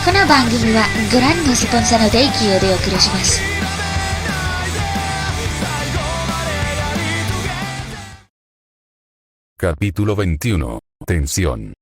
この番組はご覧のスポンサーの提供でお送りします。Capítulo 21. Tensión.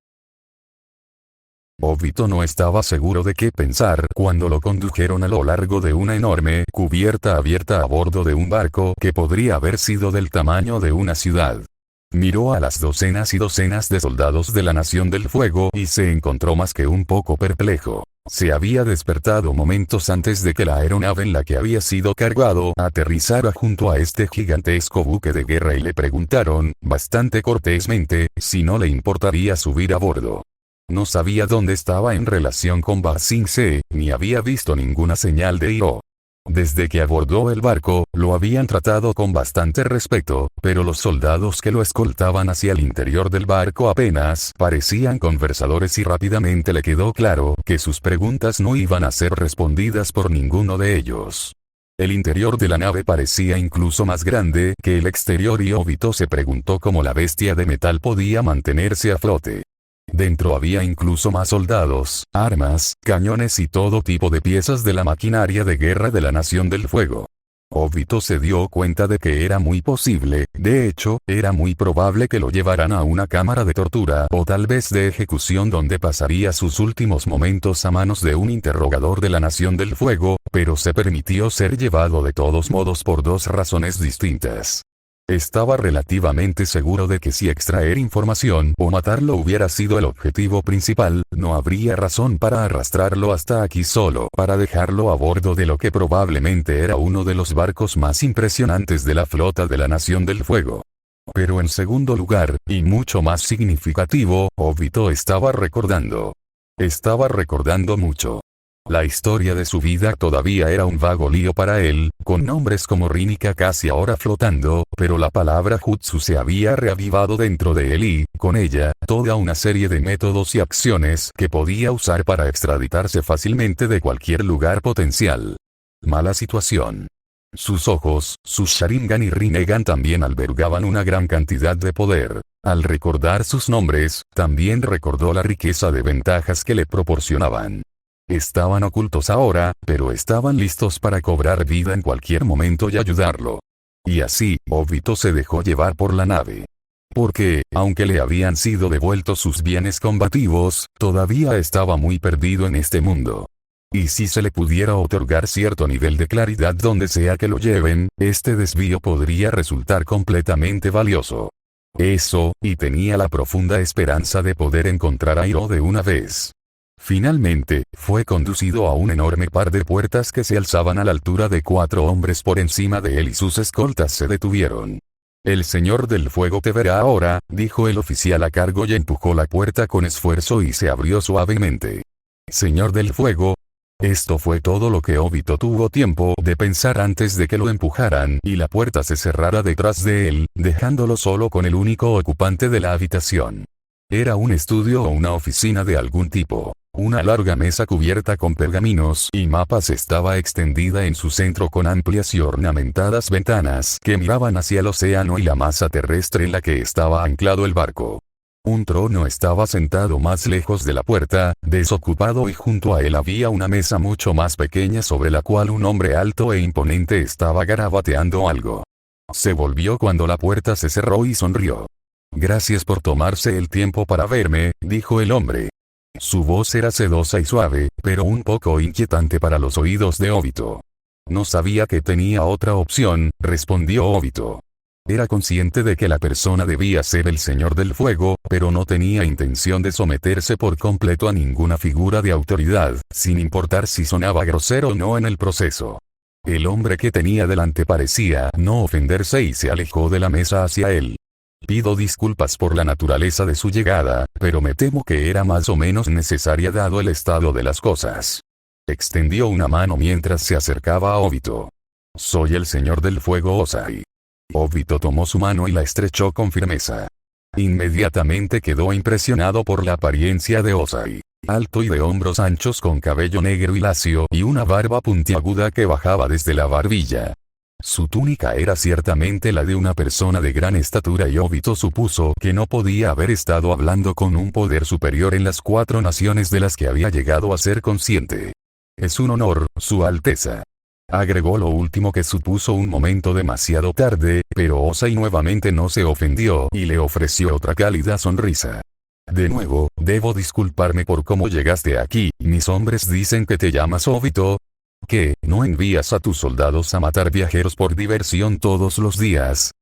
Obito no estaba seguro de qué pensar cuando lo condujeron a lo largo de una enorme cubierta abierta a bordo de un barco que podría haber sido del tamaño de una ciudad. Miró a las docenas y docenas de soldados de la Nación del Fuego y se encontró más que un poco perplejo. Se había despertado momentos antes de que la aeronave en la que había sido cargado aterrizara junto a este gigantesco buque de guerra y le preguntaron, bastante cortésmente, si no le importaría subir a bordo. No sabía dónde estaba en relación con Ba Sing Se, ni había visto ninguna señal de iro. Desde que abordó el barco, lo habían tratado con bastante respeto, pero los soldados que lo escoltaban hacia el interior del barco apenas parecían conversadores y rápidamente le quedó claro que sus preguntas no iban a ser respondidas por ninguno de ellos. El interior de la nave parecía incluso más grande que el exterior y Obito se preguntó cómo la bestia de metal podía mantenerse a flote. Dentro había incluso más soldados, armas, cañones y todo tipo de piezas de la maquinaria de guerra de la Nación del Fuego. Obito se dio cuenta de que era muy posible, de hecho, era muy probable que lo llevaran a una cámara de tortura o tal vez de ejecución donde pasaría sus últimos momentos a manos de un interrogador de la Nación del Fuego, pero se permitió ser llevado de todos modos por dos razones distintas. Estaba relativamente seguro de que si extraer información o matarlo hubiera sido el objetivo principal, no habría razón para arrastrarlo hasta aquí solo para dejarlo a bordo de lo que probablemente era uno de los barcos más impresionantes de la flota de la Nación del Fuego. Pero en segundo lugar, y mucho más significativo, Obito estaba recordando. Estaba recordando mucho. La historia de su vida todavía era un vago lío para él, con nombres como Rin y Kakashi ahora flotando, pero la palabra Jutsu se había reavivado dentro de él y, con ella, toda una serie de métodos y acciones que podía usar para extraditarse fácilmente de cualquier lugar potencial. Mala situación. Sus ojos, sus Sharingan y Rinnegan también albergaban una gran cantidad de poder. Al recordar sus nombres, también recordó la riqueza de ventajas que le proporcionaban. Estaban ocultos ahora, pero estaban listos para cobrar vida en cualquier momento y ayudarlo. Y así, Obito se dejó llevar por la nave. Porque, aunque le habían sido devueltos sus bienes combativos, todavía estaba muy perdido en este mundo. Y si se le pudiera otorgar cierto nivel de claridad donde sea que lo lleven, este desvío podría resultar completamente valioso. Eso, y tenía la profunda esperanza de poder encontrar a Iro de una vez. Finalmente, fue conducido a un enorme par de puertas que se alzaban a la altura de 4 hombres por encima de él y sus escoltas se detuvieron. El Señor del Fuego te verá ahora, dijo el oficial a cargo y empujó la puerta con esfuerzo y se abrió suavemente. Señor del Fuego. Esto fue todo lo que Obito tuvo tiempo de pensar antes de que lo empujaran y la puerta se cerrara detrás de él, dejándolo solo con el único ocupante de la habitación. Era un estudio o una oficina de algún tipo. Una larga mesa cubierta con pergaminos y mapas estaba extendida en su centro con amplias y ornamentadas ventanas que miraban hacia el océano y la masa terrestre en la que estaba anclado el barco. Un trono estaba sentado más lejos de la puerta, desocupado y junto a él había una mesa mucho más pequeña sobre la cual un hombre alto e imponente estaba garabateando algo. Se volvió cuando la puerta se cerró y sonrió. Gracias por tomarse el tiempo para verme, dijo el hombre. Su voz era sedosa y suave, pero un poco inquietante para los oídos de Obito. No sabía que tenía otra opción, respondió Obito. Era consciente de que la persona debía ser el Señor del Fuego, pero no tenía intención de someterse por completo a ninguna figura de autoridad, sin importar si sonaba grosero o no en el proceso. El hombre que tenía delante parecía no ofenderse y se alejó de la mesa hacia él. Pido disculpas por la naturaleza de su llegada, pero me temo que era más o menos necesaria dado el estado de las cosas. Extendió una mano mientras se acercaba a Obito. Soy el Señor del Fuego Ozai. Obito tomó su mano y la estrechó con firmeza. Inmediatamente quedó impresionado por la apariencia de Ozai. Alto y de hombros anchos con cabello negro y lacio y una barba puntiaguda que bajaba desde la barbilla. Su túnica era ciertamente la de una persona de gran estatura y Obito supuso que no podía haber estado hablando con un poder superior en las 4 naciones de las que había llegado a ser consciente. Es un honor, Su Alteza. Agregó lo último que supuso un momento demasiado tarde, pero Ozai nuevamente no se ofendió y le ofreció otra cálida sonrisa. De nuevo, debo disculparme por cómo llegaste aquí, mis hombres dicen que te llamas Obito. ¿Qué, no envías a tus soldados a matar viajeros por diversión todos los días?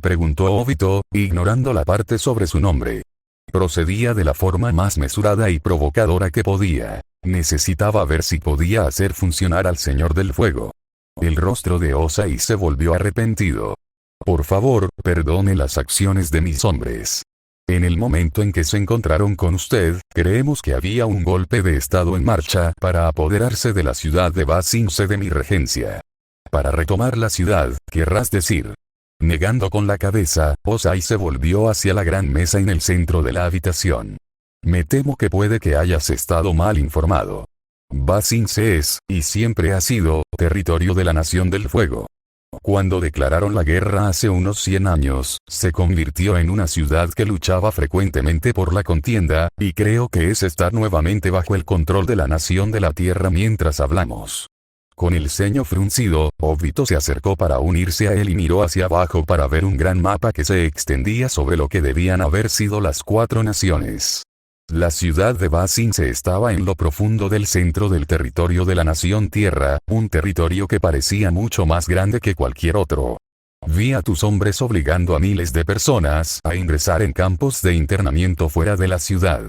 Preguntó Obito, ignorando la parte sobre su nombre. Procedía de la forma más mesurada y provocadora que podía. Necesitaba ver si podía hacer funcionar al Señor del Fuego. El rostro de Ozai se volvió arrepentido. Por favor, perdone las acciones de mis hombres. En el momento en que se encontraron con usted, creemos que había un golpe de estado en marcha para apoderarse de la ciudad de Ba Sing Se de mi regencia. Para retomar la ciudad, querrás decir. Negando con la cabeza, Ozai se volvió hacia la gran mesa en el centro de la habitación. Me temo que puede que hayas estado mal informado. Ba Sing Se es, y siempre ha sido, territorio de la Nación del Fuego. Cuando declararon la guerra hace unos 100 años, se convirtió en una ciudad que luchaba frecuentemente por la contienda, y creo que es estar nuevamente bajo el control de la Nación de la Tierra mientras hablamos. Con el ceño fruncido, Obito se acercó para unirse a él y miró hacia abajo para ver un gran mapa que se extendía sobre lo que debían haber sido las 4 naciones. La ciudad de Ba Sing Se estaba en lo profundo del centro del territorio de la Nación Tierra, un territorio que parecía mucho más grande que cualquier otro. Vi a tus hombres obligando a miles de personas a ingresar en campos de internamiento fuera de la ciudad.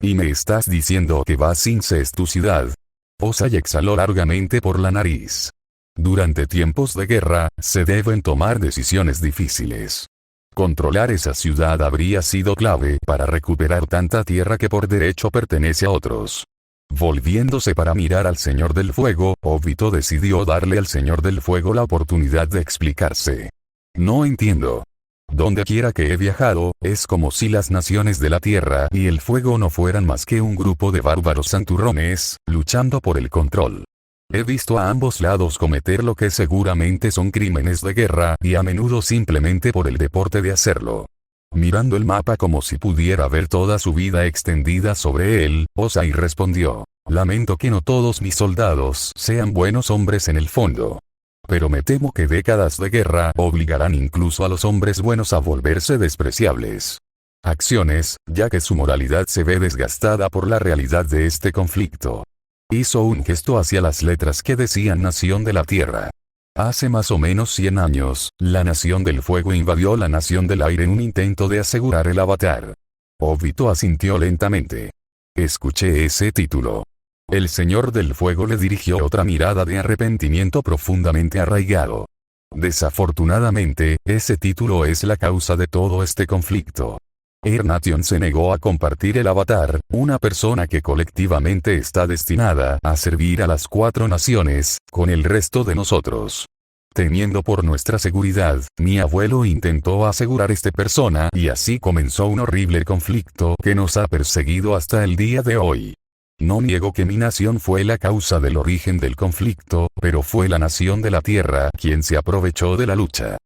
¿Y me estás diciendo que Ba Sing Se es tu ciudad? Ozai exhaló largamente por la nariz. Durante tiempos de guerra, se deben tomar decisiones difíciles. Controlar esa ciudad habría sido clave para recuperar tanta tierra que por derecho pertenece a otros. Volviéndose para mirar al Señor del Fuego, Obito decidió darle al Señor del Fuego la oportunidad de explicarse. No entiendo. Donde quiera que he viajado, es como si las naciones de la tierra y el fuego no fueran más que un grupo de bárbaros santurrones, luchando por el control. He visto a ambos lados cometer lo que seguramente son crímenes de guerra y a menudo simplemente por el deporte de hacerlo. Mirando el mapa como si pudiera ver toda su vida extendida sobre él, Ozai respondió, lamento que no todos mis soldados sean buenos hombres en el fondo. Pero me temo que décadas de guerra obligarán incluso a los hombres buenos a volverse despreciables. Acciones, ya que su moralidad se ve desgastada por la realidad de este conflicto. Hizo un gesto hacia las letras que decían Nación de la Tierra. Hace más o menos 100 años, la Nación del Fuego invadió la Nación del Aire en un intento de asegurar el avatar. Obito asintió lentamente. Escuché ese título. El Señor del Fuego le dirigió otra mirada de arrepentimiento profundamente arraigado. Desafortunadamente, ese título es la causa de todo este conflicto. Nation se negó a compartir el avatar, una persona que colectivamente está destinada a servir a las 4 naciones, con el resto de nosotros. Temiendo por nuestra seguridad, mi abuelo intentó asegurar esta persona y así comenzó un horrible conflicto que nos ha perseguido hasta el día de hoy. No niego que mi nación fue la causa del origen del conflicto, pero fue la nación de la tierra quien se aprovechó de la lucha.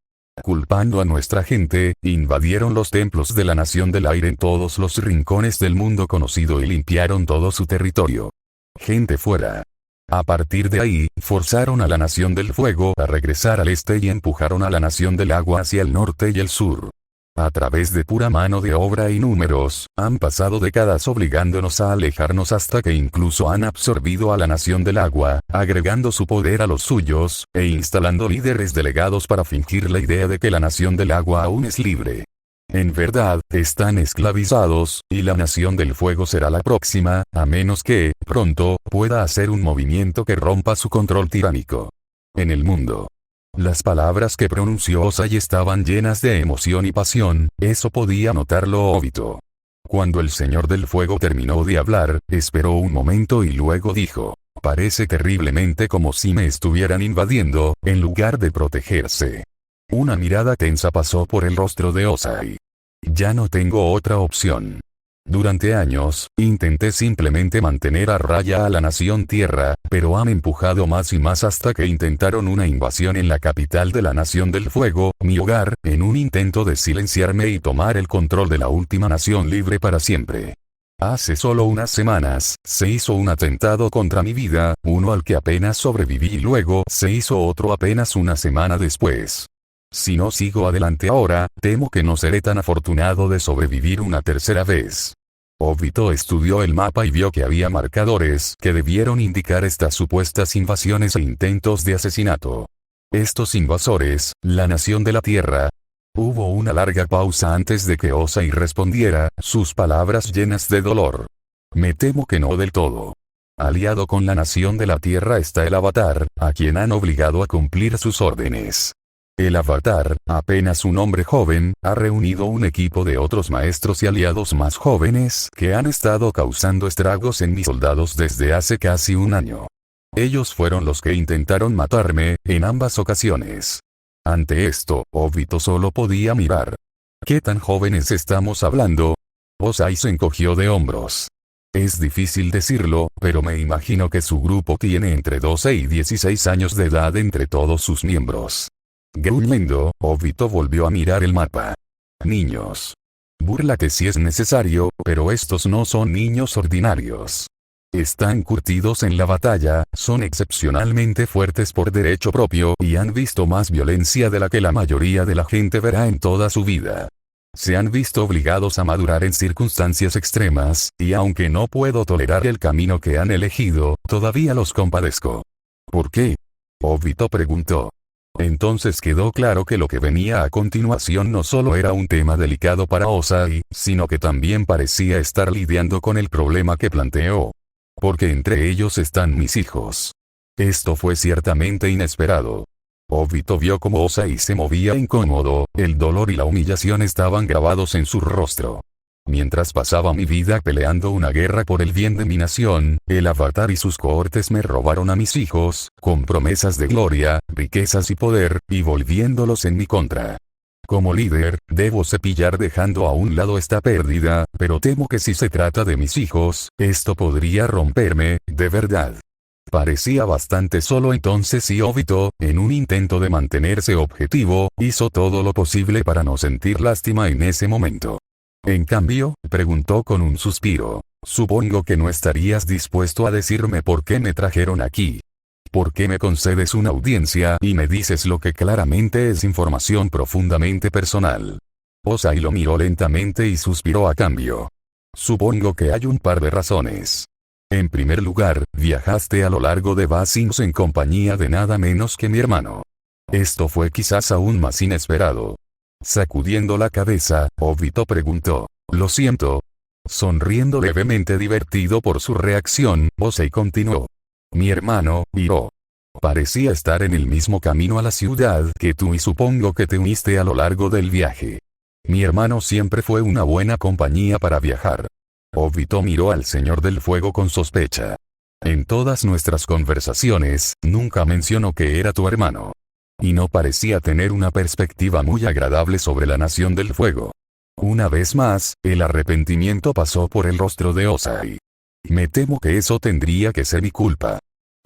Culpando a nuestra gente, invadieron los templos de la Nación del Aire en todos los rincones del mundo conocido y limpiaron todo su territorio. Gente fuera. A partir de ahí, forzaron a la Nación del Fuego a regresar al este y empujaron a la Nación del Agua hacia el norte y el sur. A través de pura mano de obra y números, han pasado décadas obligándonos a alejarnos hasta que incluso han absorbido a la Nación del Agua, agregando su poder a los suyos, e instalando líderes delegados para fingir la idea de que la Nación del Agua aún es libre. En verdad, están esclavizados, y la Nación del Fuego será la próxima, a menos que, pronto, pueda hacer un movimiento que rompa su control tiránico. En el mundo. Las palabras que pronunció Ozai estaban llenas de emoción y pasión, eso podía notarlo Obito. Cuando el Señor del Fuego terminó de hablar, esperó un momento y luego dijo, parece terriblemente como si me estuvieran invadiendo, en lugar de protegerse. Una mirada tensa pasó por el rostro de Ozai. Ya no tengo otra opción. Durante años, intenté simplemente mantener a raya a la nación Tierra, pero han empujado más y más hasta que intentaron una invasión en la capital de la Nación del Fuego, mi hogar, en un intento de silenciarme y tomar el control de la última nación libre para siempre. Hace solo unas semanas, se hizo un atentado contra mi vida, uno al que apenas sobreviví y luego se hizo otro apenas una semana después. Si no sigo adelante ahora, temo que no seré tan afortunado de sobrevivir una tercera vez. Obito estudió el mapa y vio que había marcadores que debieron indicar estas supuestas invasiones e intentos de asesinato. Estos invasores, la nación de la Tierra. Hubo una larga pausa antes de que Osai respondiera, sus palabras llenas de dolor. Me temo que no del todo. Aliado con la nación de la Tierra está el Avatar, a quien han obligado a cumplir sus órdenes. El Avatar, apenas un hombre joven, ha reunido un equipo de otros maestros y aliados más jóvenes que han estado causando estragos en mis soldados desde hace casi un año. Ellos fueron los que intentaron matarme, en ambas ocasiones. Ante esto, Obito solo podía mirar. ¿Qué tan jóvenes estamos hablando? Osai se encogió de hombros. Es difícil decirlo, pero me imagino que su grupo tiene entre 12 y 16 años de edad entre todos sus miembros. Gruñendo, Obito volvió a mirar el mapa. Niños. Búrlate si es necesario, pero estos no son niños ordinarios. Están curtidos en la batalla, son excepcionalmente fuertes por derecho propio y han visto más violencia de la que la mayoría de la gente verá en toda su vida. Se han visto obligados a madurar en circunstancias extremas, y aunque no puedo tolerar el camino que han elegido, todavía los compadezco. ¿Por qué? Obito preguntó. Entonces quedó claro que lo que venía a continuación no solo era un tema delicado para Osai, sino que también parecía estar lidiando con el problema que planteó. Porque entre ellos están mis hijos. Esto fue ciertamente inesperado. Obito vio cómo Osai se movía incómodo, el dolor y la humillación estaban grabados en su rostro. Mientras pasaba mi vida peleando una guerra por el bien de mi nación, el Avatar y sus cohortes me robaron a mis hijos, con promesas de gloria, riquezas y poder, y volviéndolos en mi contra. Como líder, debo cepillar dejando a un lado esta pérdida, pero temo que si se trata de mis hijos, esto podría romperme, de verdad. Parecía bastante solo entonces y Obito, en un intento de mantenerse objetivo, hizo todo lo posible para no sentir lástima en ese momento. En cambio, preguntó con un suspiro, supongo que no estarías dispuesto a decirme por qué me trajeron aquí. ¿Por qué me concedes una audiencia y me dices lo que claramente es información profundamente personal? Osai lo miró lentamente y suspiró a cambio. Supongo que hay un par de razones. En primer lugar, viajaste a lo largo de Ba Sing Se en compañía de nada menos que mi hermano. Esto fue quizás aún más inesperado. Sacudiendo la cabeza, Obito preguntó, ¿lo siento? Sonriendo levemente divertido por su reacción, Osei continuó. Mi hermano, Hiro. Parecía estar en el mismo camino a la ciudad que tú y supongo que te uniste a lo largo del viaje. Mi hermano siempre fue una buena compañía para viajar. Obito miró al Señor del Fuego con sospecha. En todas nuestras conversaciones, nunca mencionó que era tu hermano. Y no parecía tener una perspectiva muy agradable sobre la Nación del Fuego. Una vez más, el arrepentimiento pasó por el rostro de Osai. Me temo que eso tendría que ser mi culpa.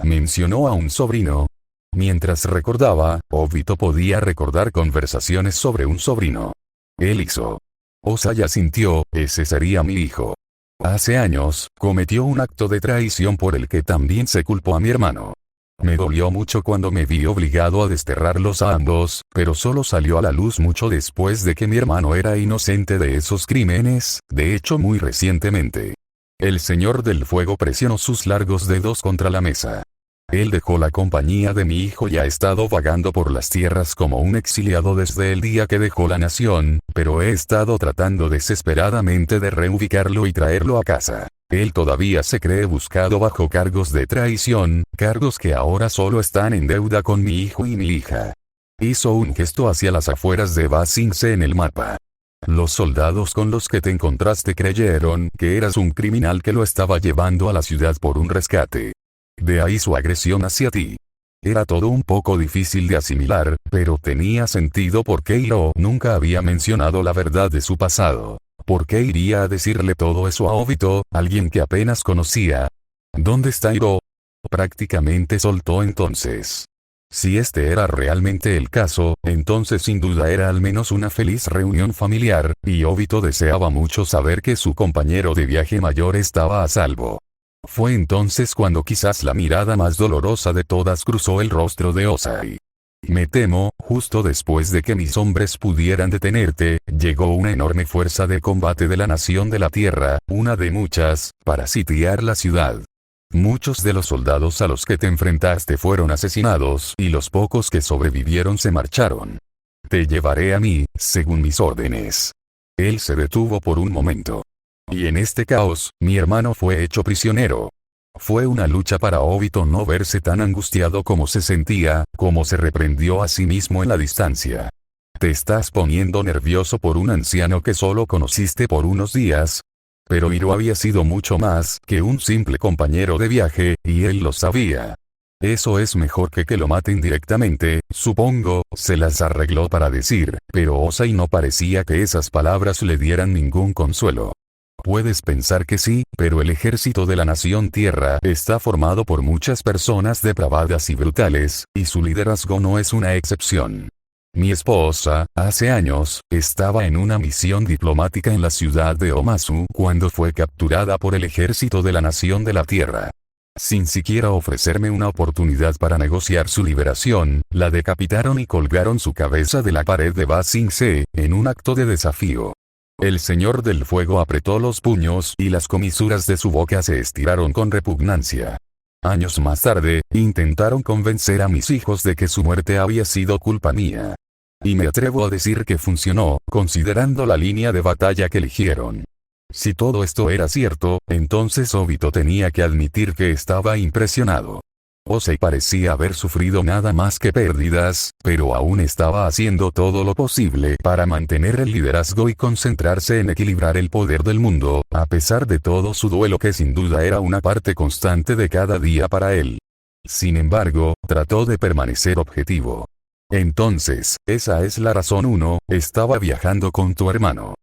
Mencionó a un sobrino. Mientras recordaba, Obito podía recordar conversaciones sobre un sobrino. Él hizo. Osai asintió, ese sería mi hijo. Hace años, cometió un acto de traición por el que también se culpó a mi hermano. Me dolió mucho cuando me vi obligado a desterrarlos a ambos, pero solo salió a la luz mucho después de que mi hermano era inocente de esos crímenes, de hecho muy recientemente. El Señor del Fuego presionó sus largos dedos contra la mesa. Él dejó la compañía de mi hijo y ha estado vagando por las tierras como un exiliado desde el día que dejó la nación, pero he estado tratando desesperadamente de reubicarlo y traerlo a casa. Él todavía se cree buscado bajo cargos de traición, cargos que ahora solo están en deuda con mi hijo y mi hija. Hizo un gesto hacia las afueras de Ba Sing Se en el mapa. Los soldados con los que te encontraste creyeron que eras un criminal que lo estaba llevando a la ciudad por un rescate. De ahí su agresión hacia ti. Era todo un poco difícil de asimilar, pero tenía sentido porque Hiro nunca había mencionado la verdad de su pasado. ¿Por qué iría a decirle todo eso a Obito, alguien que apenas conocía? ¿Dónde está Hiro? Prácticamente soltó entonces. Si este era realmente el caso, entonces sin duda era al menos una feliz reunión familiar, y Obito deseaba mucho saber que su compañero de viaje mayor estaba a salvo. Fue entonces cuando quizás la mirada más dolorosa de todas cruzó el rostro de Ozai. Me temo, justo después de que mis hombres pudieran detenerte, llegó una enorme fuerza de combate de la nación de la Tierra, una de muchas, para sitiar la ciudad. Muchos de los soldados a los que te enfrentaste fueron asesinados y los pocos que sobrevivieron se marcharon. Te llevaré a mí, según mis órdenes. Él se detuvo por un momento. Y en este caos, mi hermano fue hecho prisionero. Fue una lucha para Obito no verse tan angustiado como se sentía, como se reprendió a sí mismo en la distancia. Te estás poniendo nervioso por un anciano que solo conociste por unos días. Pero Hiro había sido mucho más que un simple compañero de viaje, y él lo sabía. Eso es mejor que lo maten directamente, supongo, se las arregló para decir, pero Ozai no parecía que esas palabras le dieran ningún consuelo. Puedes pensar que sí, pero el ejército de la nación Tierra está formado por muchas personas depravadas y brutales, y su liderazgo no es una excepción. Mi esposa, hace años, estaba en una misión diplomática en la ciudad de Omazu cuando fue capturada por el ejército de la nación de la Tierra. Sin siquiera ofrecerme una oportunidad para negociar su liberación, la decapitaron y colgaron su cabeza de la pared de Ba Sing Se, en un acto de desafío. El Señor del Fuego apretó los puños y las comisuras de su boca se estiraron con repugnancia. Años más tarde, intentaron convencer a mis hijos de que su muerte había sido culpa mía. Y me atrevo a decir que funcionó, considerando la línea de batalla que eligieron. Si todo esto era cierto, entonces Obito tenía que admitir que estaba impresionado. Ozai parecía haber sufrido nada más que pérdidas, pero aún estaba haciendo todo lo posible para mantener el liderazgo y concentrarse en equilibrar el poder del mundo, a pesar de todo su duelo que sin duda era una parte constante de cada día para él. Sin embargo, trató de permanecer objetivo. Entonces, esa es la razón. 1, estaba viajando con tu hermano.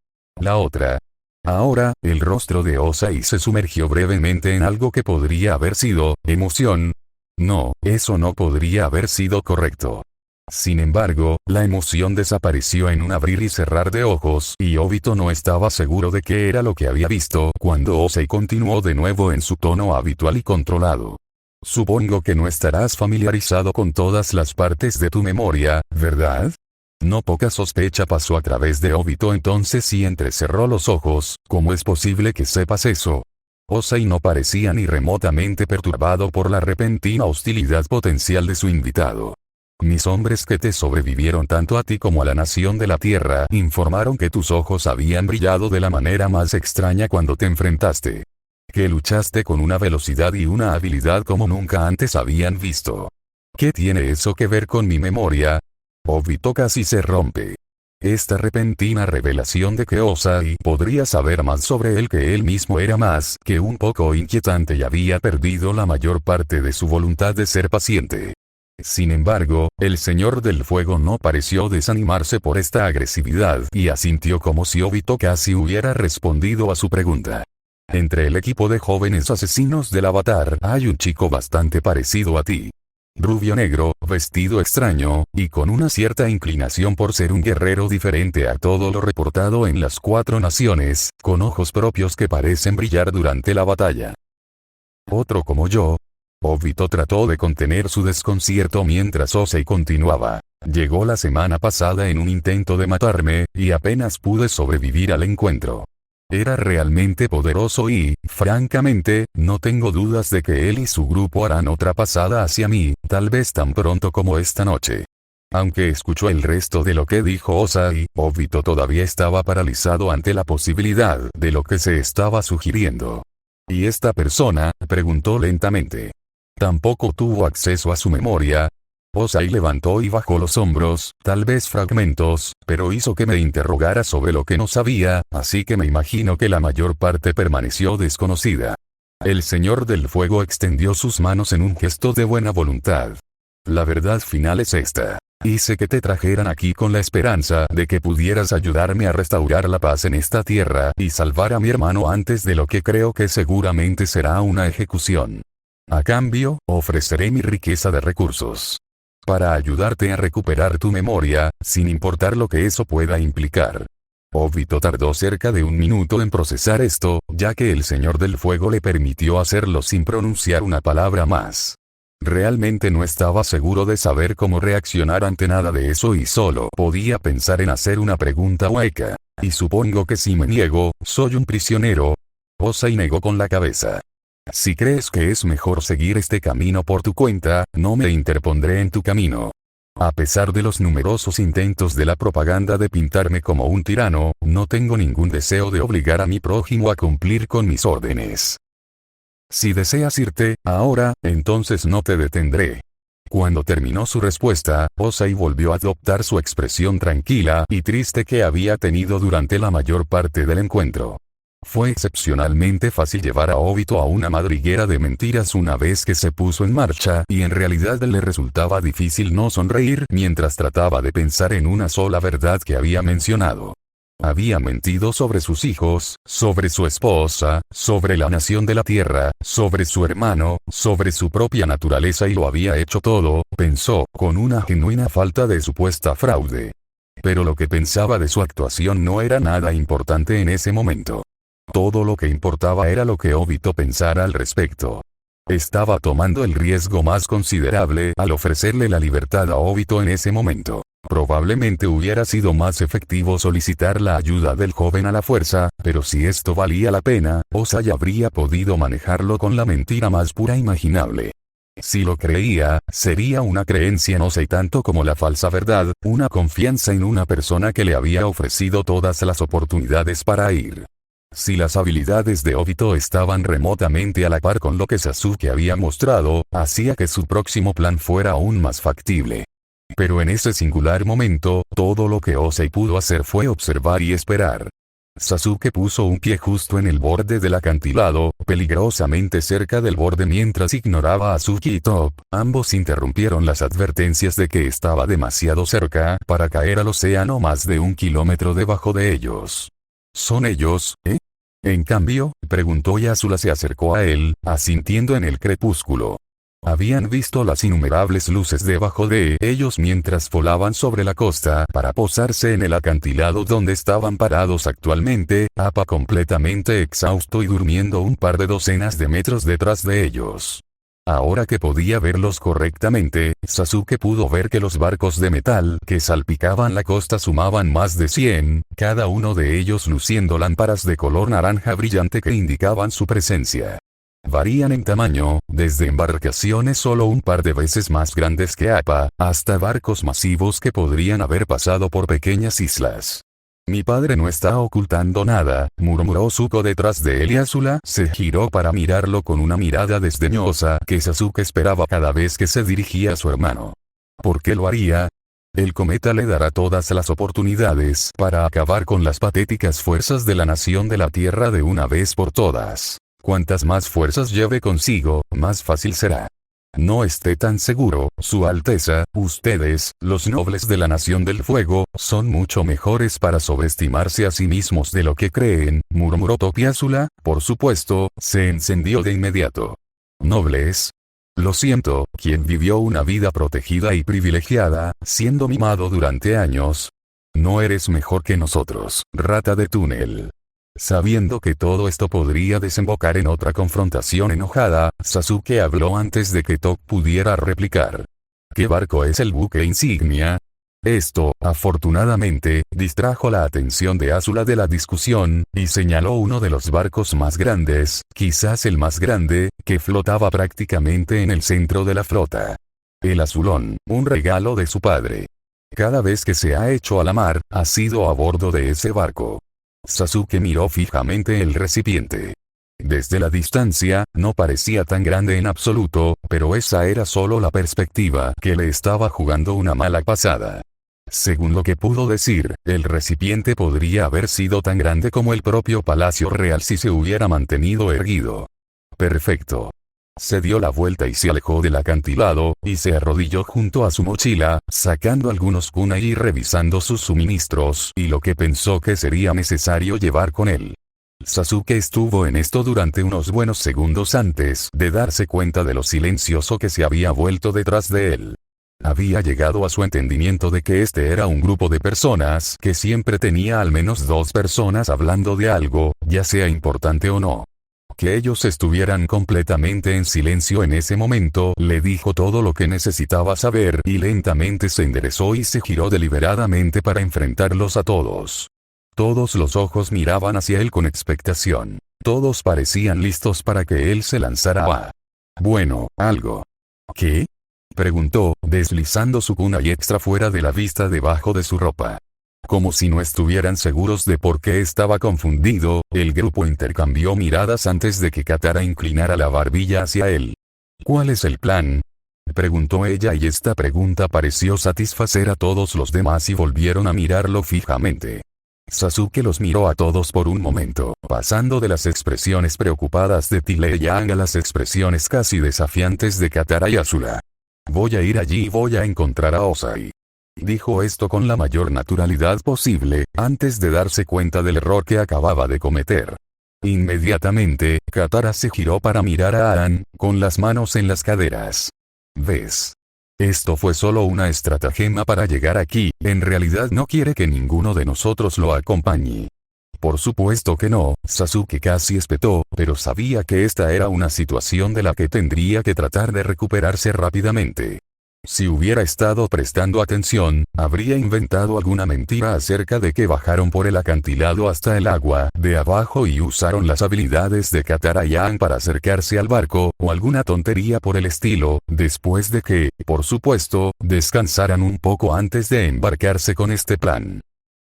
La otra. Ahora, el rostro de Ozai se sumergió brevemente en algo que podría haber sido emoción. No, eso no podría haber sido correcto. Sin embargo, la emoción desapareció en un abrir y cerrar de ojos y Obito no estaba seguro de qué era lo que había visto cuando Ozai continuó de nuevo en su tono habitual y controlado. Supongo que no estarás familiarizado con todas las partes de tu memoria, ¿verdad? No poca sospecha pasó a través de Obito entonces y entrecerró los ojos. ¿Cómo es posible que sepas eso? Ozai no parecía ni remotamente perturbado por la repentina hostilidad potencial de su invitado. Mis hombres que te sobrevivieron tanto a ti como a la nación de la Tierra informaron que tus ojos habían brillado de la manera más extraña cuando te enfrentaste. Que luchaste con una velocidad y una habilidad como nunca antes habían visto. ¿Qué tiene eso que ver con mi memoria? Obito casi se rompe. Esta repentina revelación de que Ozai podría saber más sobre él que él mismo era más que un poco inquietante y había perdido la mayor parte de su voluntad de ser paciente. Sin embargo, el Señor del Fuego no pareció desanimarse por esta agresividad y asintió como si Obito casi hubiera respondido a su pregunta. Entre el equipo de jóvenes asesinos del Avatar hay un chico bastante parecido a ti. Rubio negro, vestido extraño, y con una cierta inclinación por ser un guerrero diferente a todo lo reportado en las 4 naciones, con ojos propios que parecen brillar durante la batalla. Otro como yo. Obito trató de contener su desconcierto mientras Ozai continuaba. Llegó la semana pasada en un intento de matarme, y apenas pude sobrevivir al encuentro. Era realmente poderoso y, francamente, no tengo dudas de que él y su grupo harán otra pasada hacia mí, tal vez tan pronto como esta noche. Aunque escuchó el resto de lo que dijo Ozai, Obito todavía estaba paralizado ante la posibilidad de lo que se estaba sugiriendo. ¿Y esta persona? Preguntó lentamente. Tampoco tuvo acceso a su memoria. Ozai levantó y bajó los hombros, tal vez fragmentos, pero hizo que me interrogara sobre lo que no sabía, así que me imagino que la mayor parte permaneció desconocida. El Señor del Fuego extendió sus manos en un gesto de buena voluntad. La verdad final es esta. Hice que te trajeran aquí con la esperanza de que pudieras ayudarme a restaurar la paz en esta tierra y salvar a mi hermano antes de lo que creo que seguramente será una ejecución. A cambio, ofreceré mi riqueza de recursos para ayudarte a recuperar tu memoria, sin importar lo que eso pueda implicar. Obito tardó cerca de un minuto en procesar esto, ya que el Señor del Fuego le permitió hacerlo sin pronunciar una palabra más. Realmente no estaba seguro de saber cómo reaccionar ante nada de eso y solo podía pensar en hacer una pregunta hueca. Y supongo que si me niego, soy un prisionero. Osei negó con la cabeza. Si crees que es mejor seguir este camino por tu cuenta, no me interpondré en tu camino. A pesar de los numerosos intentos de la propaganda de pintarme como un tirano, no tengo ningún deseo de obligar a mi prójimo a cumplir con mis órdenes. Si deseas irte, ahora, entonces no te detendré. Cuando terminó su respuesta, Osei volvió a adoptar su expresión tranquila y triste que había tenido durante la mayor parte del encuentro. Fue excepcionalmente fácil llevar a Obito a una madriguera de mentiras una vez que se puso en marcha y en realidad le resultaba difícil no sonreír mientras trataba de pensar en una sola verdad que había mencionado. Había mentido sobre sus hijos, sobre su esposa, sobre la nación de la tierra, sobre su hermano, sobre su propia naturaleza y lo había hecho todo, pensó, con una genuina falta de supuesta fraude. Pero lo que pensaba de su actuación no era nada importante en ese momento. Todo lo que importaba era lo que Obito pensara al respecto. Estaba tomando el riesgo más considerable al ofrecerle la libertad a Obito en ese momento. Probablemente hubiera sido más efectivo solicitar la ayuda del joven a la fuerza, pero si esto valía la pena, Osei habría podido manejarlo con la mentira más pura imaginable. Si lo creía, sería una creencia en Osei tanto como la falsa verdad, una confianza en una persona que le había ofrecido todas las oportunidades para ir. Si las habilidades de Obito estaban remotamente a la par con lo que Sasuke había mostrado, hacía que su próximo plan fuera aún más factible. Pero en ese singular momento, todo lo que Osei pudo hacer fue observar y esperar. Sasuke puso un pie justo en el borde del acantilado, peligrosamente cerca del borde mientras ignoraba a Azuki y Top. Ambos interrumpieron las advertencias de que estaba demasiado cerca para caer al océano más de 1 kilómetro debajo de ellos. ¿Son ellos, En cambio, preguntó y Azula se acercó a él, asintiendo en el crepúsculo. Habían visto las innumerables luces debajo de ellos mientras volaban sobre la costa para posarse en el acantilado donde estaban parados actualmente, Appa completamente exhausto y durmiendo un par de docenas de metros detrás de ellos. Ahora que podía verlos correctamente, Sasuke pudo ver que los barcos de metal que salpicaban la costa sumaban más de 100, cada uno de ellos luciendo lámparas de color naranja brillante que indicaban su presencia. Varían en tamaño, desde embarcaciones solo un par de veces más grandes que Appa, hasta barcos masivos que podrían haber pasado por pequeñas islas. Mi padre no está ocultando nada, murmuró Zuko detrás de él y Azula se giró para mirarlo con una mirada desdeñosa que Sasuke esperaba cada vez que se dirigía a su hermano. ¿Por qué lo haría? El cometa le dará todas las oportunidades para acabar con las patéticas fuerzas de la nación de la Tierra de una vez por todas. Cuantas más fuerzas lleve consigo, más fácil será. No esté tan seguro, Su Alteza, ustedes, los nobles de la Nación del Fuego, son mucho mejores para sobreestimarse a sí mismos de lo que creen, murmuró Toph y Azula, por supuesto, se encendió de inmediato. ¿Nobles? Lo siento, quien vivió una vida protegida y privilegiada, siendo mimado durante años. No eres mejor que nosotros, rata de túnel. Sabiendo que todo esto podría desembocar en otra confrontación enojada, Sasuke habló antes de que Toph pudiera replicar. ¿Qué barco es el buque insignia? Esto, afortunadamente, distrajo la atención de Azula de la discusión, y señaló uno de los barcos más grandes, quizás el más grande, que flotaba prácticamente en el centro de la flota. El azulón, un regalo de su padre. Cada vez que se ha hecho a la mar, ha sido a bordo de ese barco. Sasuke miró fijamente el recipiente. Desde la distancia, no parecía tan grande en absoluto, pero esa era solo la perspectiva que le estaba jugando una mala pasada. Según lo que pudo decir, el recipiente podría haber sido tan grande como el propio Palacio Real si se hubiera mantenido erguido. Perfecto. Se dio la vuelta y se alejó del acantilado, y se arrodilló junto a su mochila, sacando algunos kunai y revisando sus suministros y lo que pensó que sería necesario llevar con él. Sasuke estuvo en esto durante unos buenos segundos antes de darse cuenta de lo silencioso que se había vuelto detrás de él. Había llegado a su entendimiento de que este era un grupo de personas que siempre tenía al menos dos personas hablando de algo, ya sea importante o no. Que ellos estuvieran completamente en silencio en ese momento le dijo todo lo que necesitaba saber y lentamente se enderezó y se giró deliberadamente para enfrentarlos a todos. Todos los ojos miraban hacia él con expectación. Todos parecían listos para que él se lanzara a... Bueno, algo. ¿Qué? Preguntó, deslizando su kunai extra fuera de la vista debajo de su ropa. Como si no estuvieran seguros de por qué estaba confundido, el grupo intercambió miradas antes de que Katara inclinara la barbilla hacia él. ¿Cuál es el plan? Preguntó ella y esta pregunta pareció satisfacer a todos los demás y volvieron a mirarlo fijamente. Sasuke los miró a todos por un momento, pasando de las expresiones preocupadas de Tile y Aang a las expresiones casi desafiantes de Katara y Azula. Voy a ir allí y voy a encontrar a Ozai. Dijo esto con la mayor naturalidad posible, antes de darse cuenta del error que acababa de cometer. Inmediatamente, Katara se giró para mirar a Aang, con las manos en las caderas. ¿Ves? Esto fue solo una estratagema para llegar aquí, en realidad no quiere que ninguno de nosotros lo acompañe. Por supuesto que no, Sasuke casi espetó, pero sabía que esta era una situación de la que tendría que tratar de recuperarse rápidamente. Si hubiera estado prestando atención, habría inventado alguna mentira acerca de que bajaron por el acantilado hasta el agua de abajo y usaron las habilidades de Katara y Aang para acercarse al barco, o alguna tontería por el estilo, después de que, por supuesto, descansaran un poco antes de embarcarse con este plan.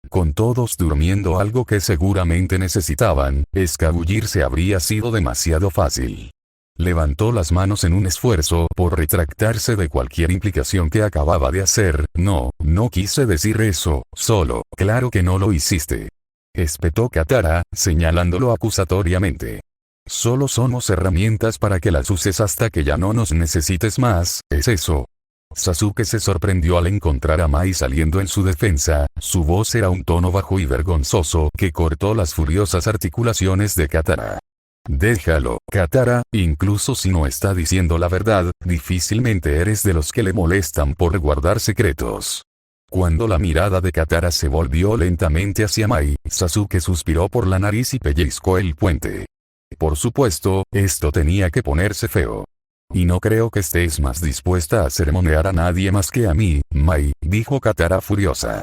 Con todos durmiendo algo que seguramente necesitaban, escabullirse habría sido demasiado fácil. Levantó las manos en un esfuerzo por retractarse de cualquier implicación que acababa de hacer. No quise decir eso, solo, claro que no lo hiciste. Espetó Katara, señalándolo acusatoriamente. Solo somos herramientas para que las uses hasta que ya no nos necesites más, ¿es eso? Sasuke se sorprendió al encontrar a Mai saliendo en su defensa, su voz era un tono bajo y vergonzoso que cortó las furiosas articulaciones de Katara. Déjalo, Katara, incluso si no está diciendo la verdad, difícilmente eres de los que le molestan por guardar secretos. Cuando la mirada de Katara se volvió lentamente hacia Mai, Sasuke suspiró por la nariz y pellizcó el puente. Por supuesto, esto tenía que ponerse feo. Y no creo que estés más dispuesta a sermonear a nadie más que a mí, Mai, dijo Katara furiosa.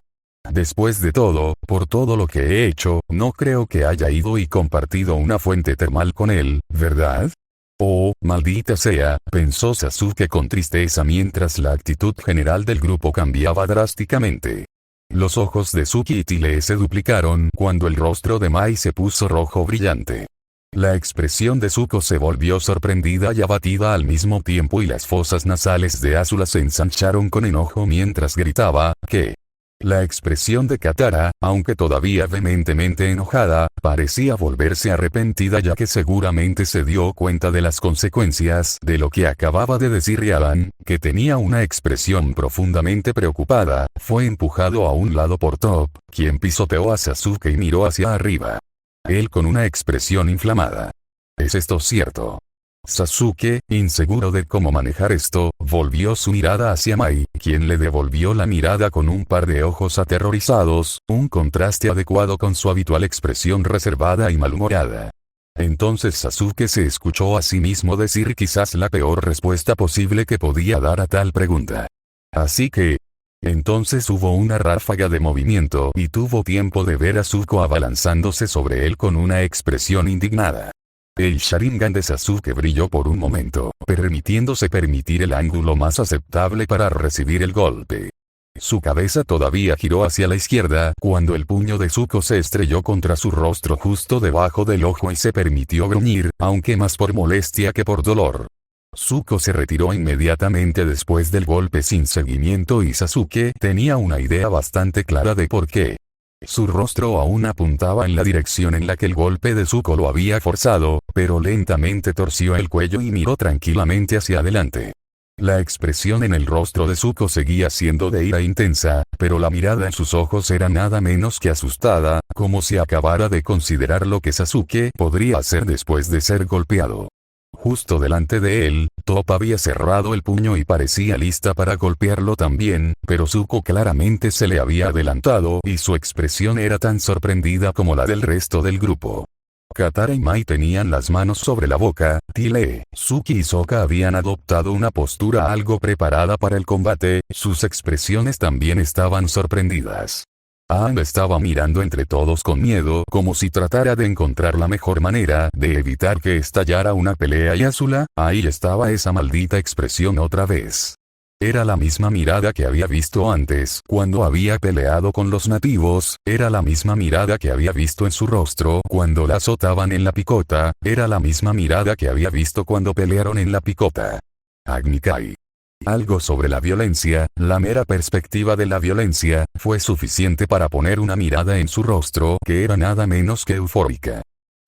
Después de todo, por todo lo que he hecho, no creo que haya ido y compartido una fuente termal con él, ¿verdad? Oh, maldita sea, pensó Sasuke con tristeza mientras la actitud general del grupo cambiaba drásticamente. Los ojos de Suki y Tile se duplicaron cuando el rostro de Mai se puso rojo brillante. La expresión de Zuko se volvió sorprendida y abatida al mismo tiempo y las fosas nasales de Azula se ensancharon con enojo mientras gritaba, ¿qué? La expresión de Katara, aunque todavía vehementemente enojada, parecía volverse arrepentida ya que seguramente se dio cuenta de las consecuencias de lo que acababa de decir y Aang, que tenía una expresión profundamente preocupada, fue empujado a un lado por Top, quien pisoteó a Sasuke y miró hacia arriba. Él con una expresión inflamada. ¿Es esto cierto? Sasuke, inseguro de cómo manejar esto, volvió su mirada hacia Mai, quien le devolvió la mirada con un par de ojos aterrorizados, un contraste adecuado con su habitual expresión reservada y malhumorada. Entonces Sasuke se escuchó a sí mismo decir quizás la peor respuesta posible que podía dar a tal pregunta. Así que... Entonces hubo una ráfaga de movimiento y tuvo tiempo de ver a Zuko abalanzándose sobre él con una expresión indignada. El Sharingan de Sasuke brilló por un momento, permitiéndose permitir el ángulo más aceptable para recibir el golpe. Su cabeza todavía giró hacia la izquierda cuando el puño de Zuko se estrelló contra su rostro justo debajo del ojo y se permitió gruñir, aunque más por molestia que por dolor. Zuko se retiró inmediatamente después del golpe sin seguimiento y Sasuke tenía una idea bastante clara de por qué. Su rostro aún apuntaba en la dirección en la que el golpe de Zuko lo había forzado, pero lentamente torció el cuello y miró tranquilamente hacia adelante. La expresión en el rostro de Zuko seguía siendo de ira intensa, pero la mirada en sus ojos era nada menos que asustada, como si acabara de considerar lo que Sasuke podría hacer después de ser golpeado. Justo delante de él, Top había cerrado el puño y parecía lista para golpearlo también, pero Zuko claramente se le había adelantado y su expresión era tan sorprendida como la del resto del grupo. Katara y Mai tenían las manos sobre la boca, Tile, Suki y Sokka habían adoptado una postura algo preparada para el combate, sus expresiones también estaban sorprendidas. Aang estaba mirando entre todos con miedo como si tratara de encontrar la mejor manera de evitar que estallara una pelea y Azula, ahí estaba esa maldita expresión otra vez. Era la misma mirada que había visto antes cuando había peleado con los nativos, era la misma mirada que había visto en su rostro cuando la azotaban en la picota, era la misma mirada que había visto cuando pelearon en la picota. Agni Kai. Algo sobre la violencia, la mera perspectiva de la violencia, fue suficiente para poner una mirada en su rostro que era nada menos que eufórica.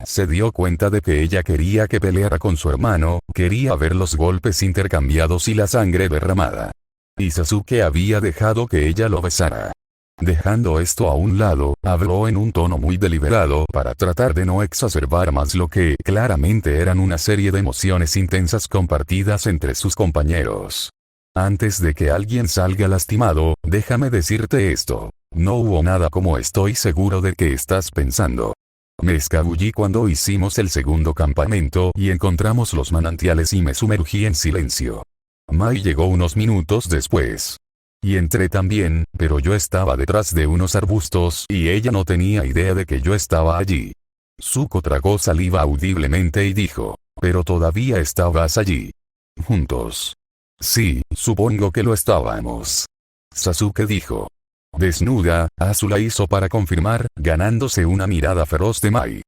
Se dio cuenta de que ella quería que peleara con su hermano, quería ver los golpes intercambiados y la sangre derramada. Y Sasuke había dejado que ella lo besara. Dejando esto a un lado, habló en un tono muy deliberado para tratar de no exacerbar más lo que claramente eran una serie de emociones intensas compartidas entre sus compañeros. Antes de que alguien salga lastimado, déjame decirte esto. No hubo nada como estoy seguro de que estás pensando. Me escabullí cuando hicimos el segundo campamento y encontramos los manantiales y me sumergí en silencio. Mai llegó unos minutos después. Y entré también, pero yo estaba detrás de unos arbustos y ella no tenía idea de que yo estaba allí. Zuko tragó saliva audiblemente y dijo, pero todavía estabas allí. Juntos. Sí, supongo que lo estábamos. Sasuke dijo. Desnuda, Azula hizo para confirmar, ganándose una mirada feroz de Mai.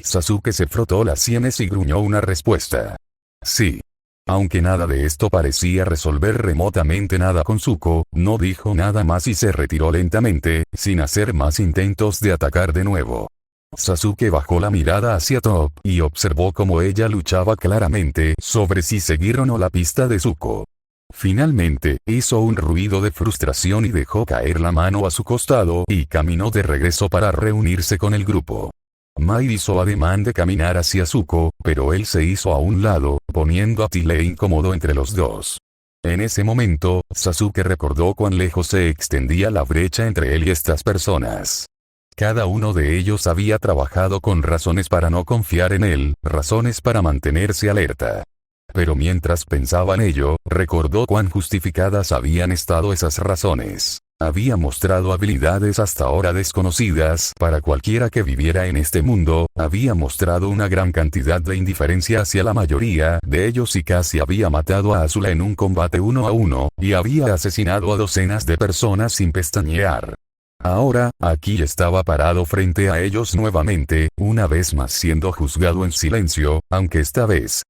Sasuke se frotó las sienes y gruñó una respuesta. Sí. Aunque nada de esto parecía resolver remotamente nada con Zuko, no dijo nada más y se retiró lentamente, sin hacer más intentos de atacar de nuevo. Sasuke bajó la mirada hacia Top y observó cómo ella luchaba claramente sobre si seguir o no la pista de Zuko. Finalmente, hizo un ruido de frustración y dejó caer la mano a su costado y caminó de regreso para reunirse con el grupo. Mai hizo ademán de caminar hacia Zuko, pero él se hizo a un lado, poniendo a Tile incómodo entre los dos. En ese momento, Sasuke recordó cuán lejos se extendía la brecha entre él y estas personas. Cada uno de ellos había trabajado con razones para no confiar en él, razones para mantenerse alerta. Pero mientras pensaba en ello, recordó cuán justificadas habían estado esas razones. Había mostrado habilidades hasta ahora desconocidas para cualquiera que viviera en este mundo, había mostrado una gran cantidad de indiferencia hacia la mayoría de ellos y casi había matado a Azula en un combate 1 a 1, y había asesinado a docenas de personas sin pestañear. Ahora, aquí estaba parado frente a ellos nuevamente, una vez más siendo juzgado en silencio, aunque esta vez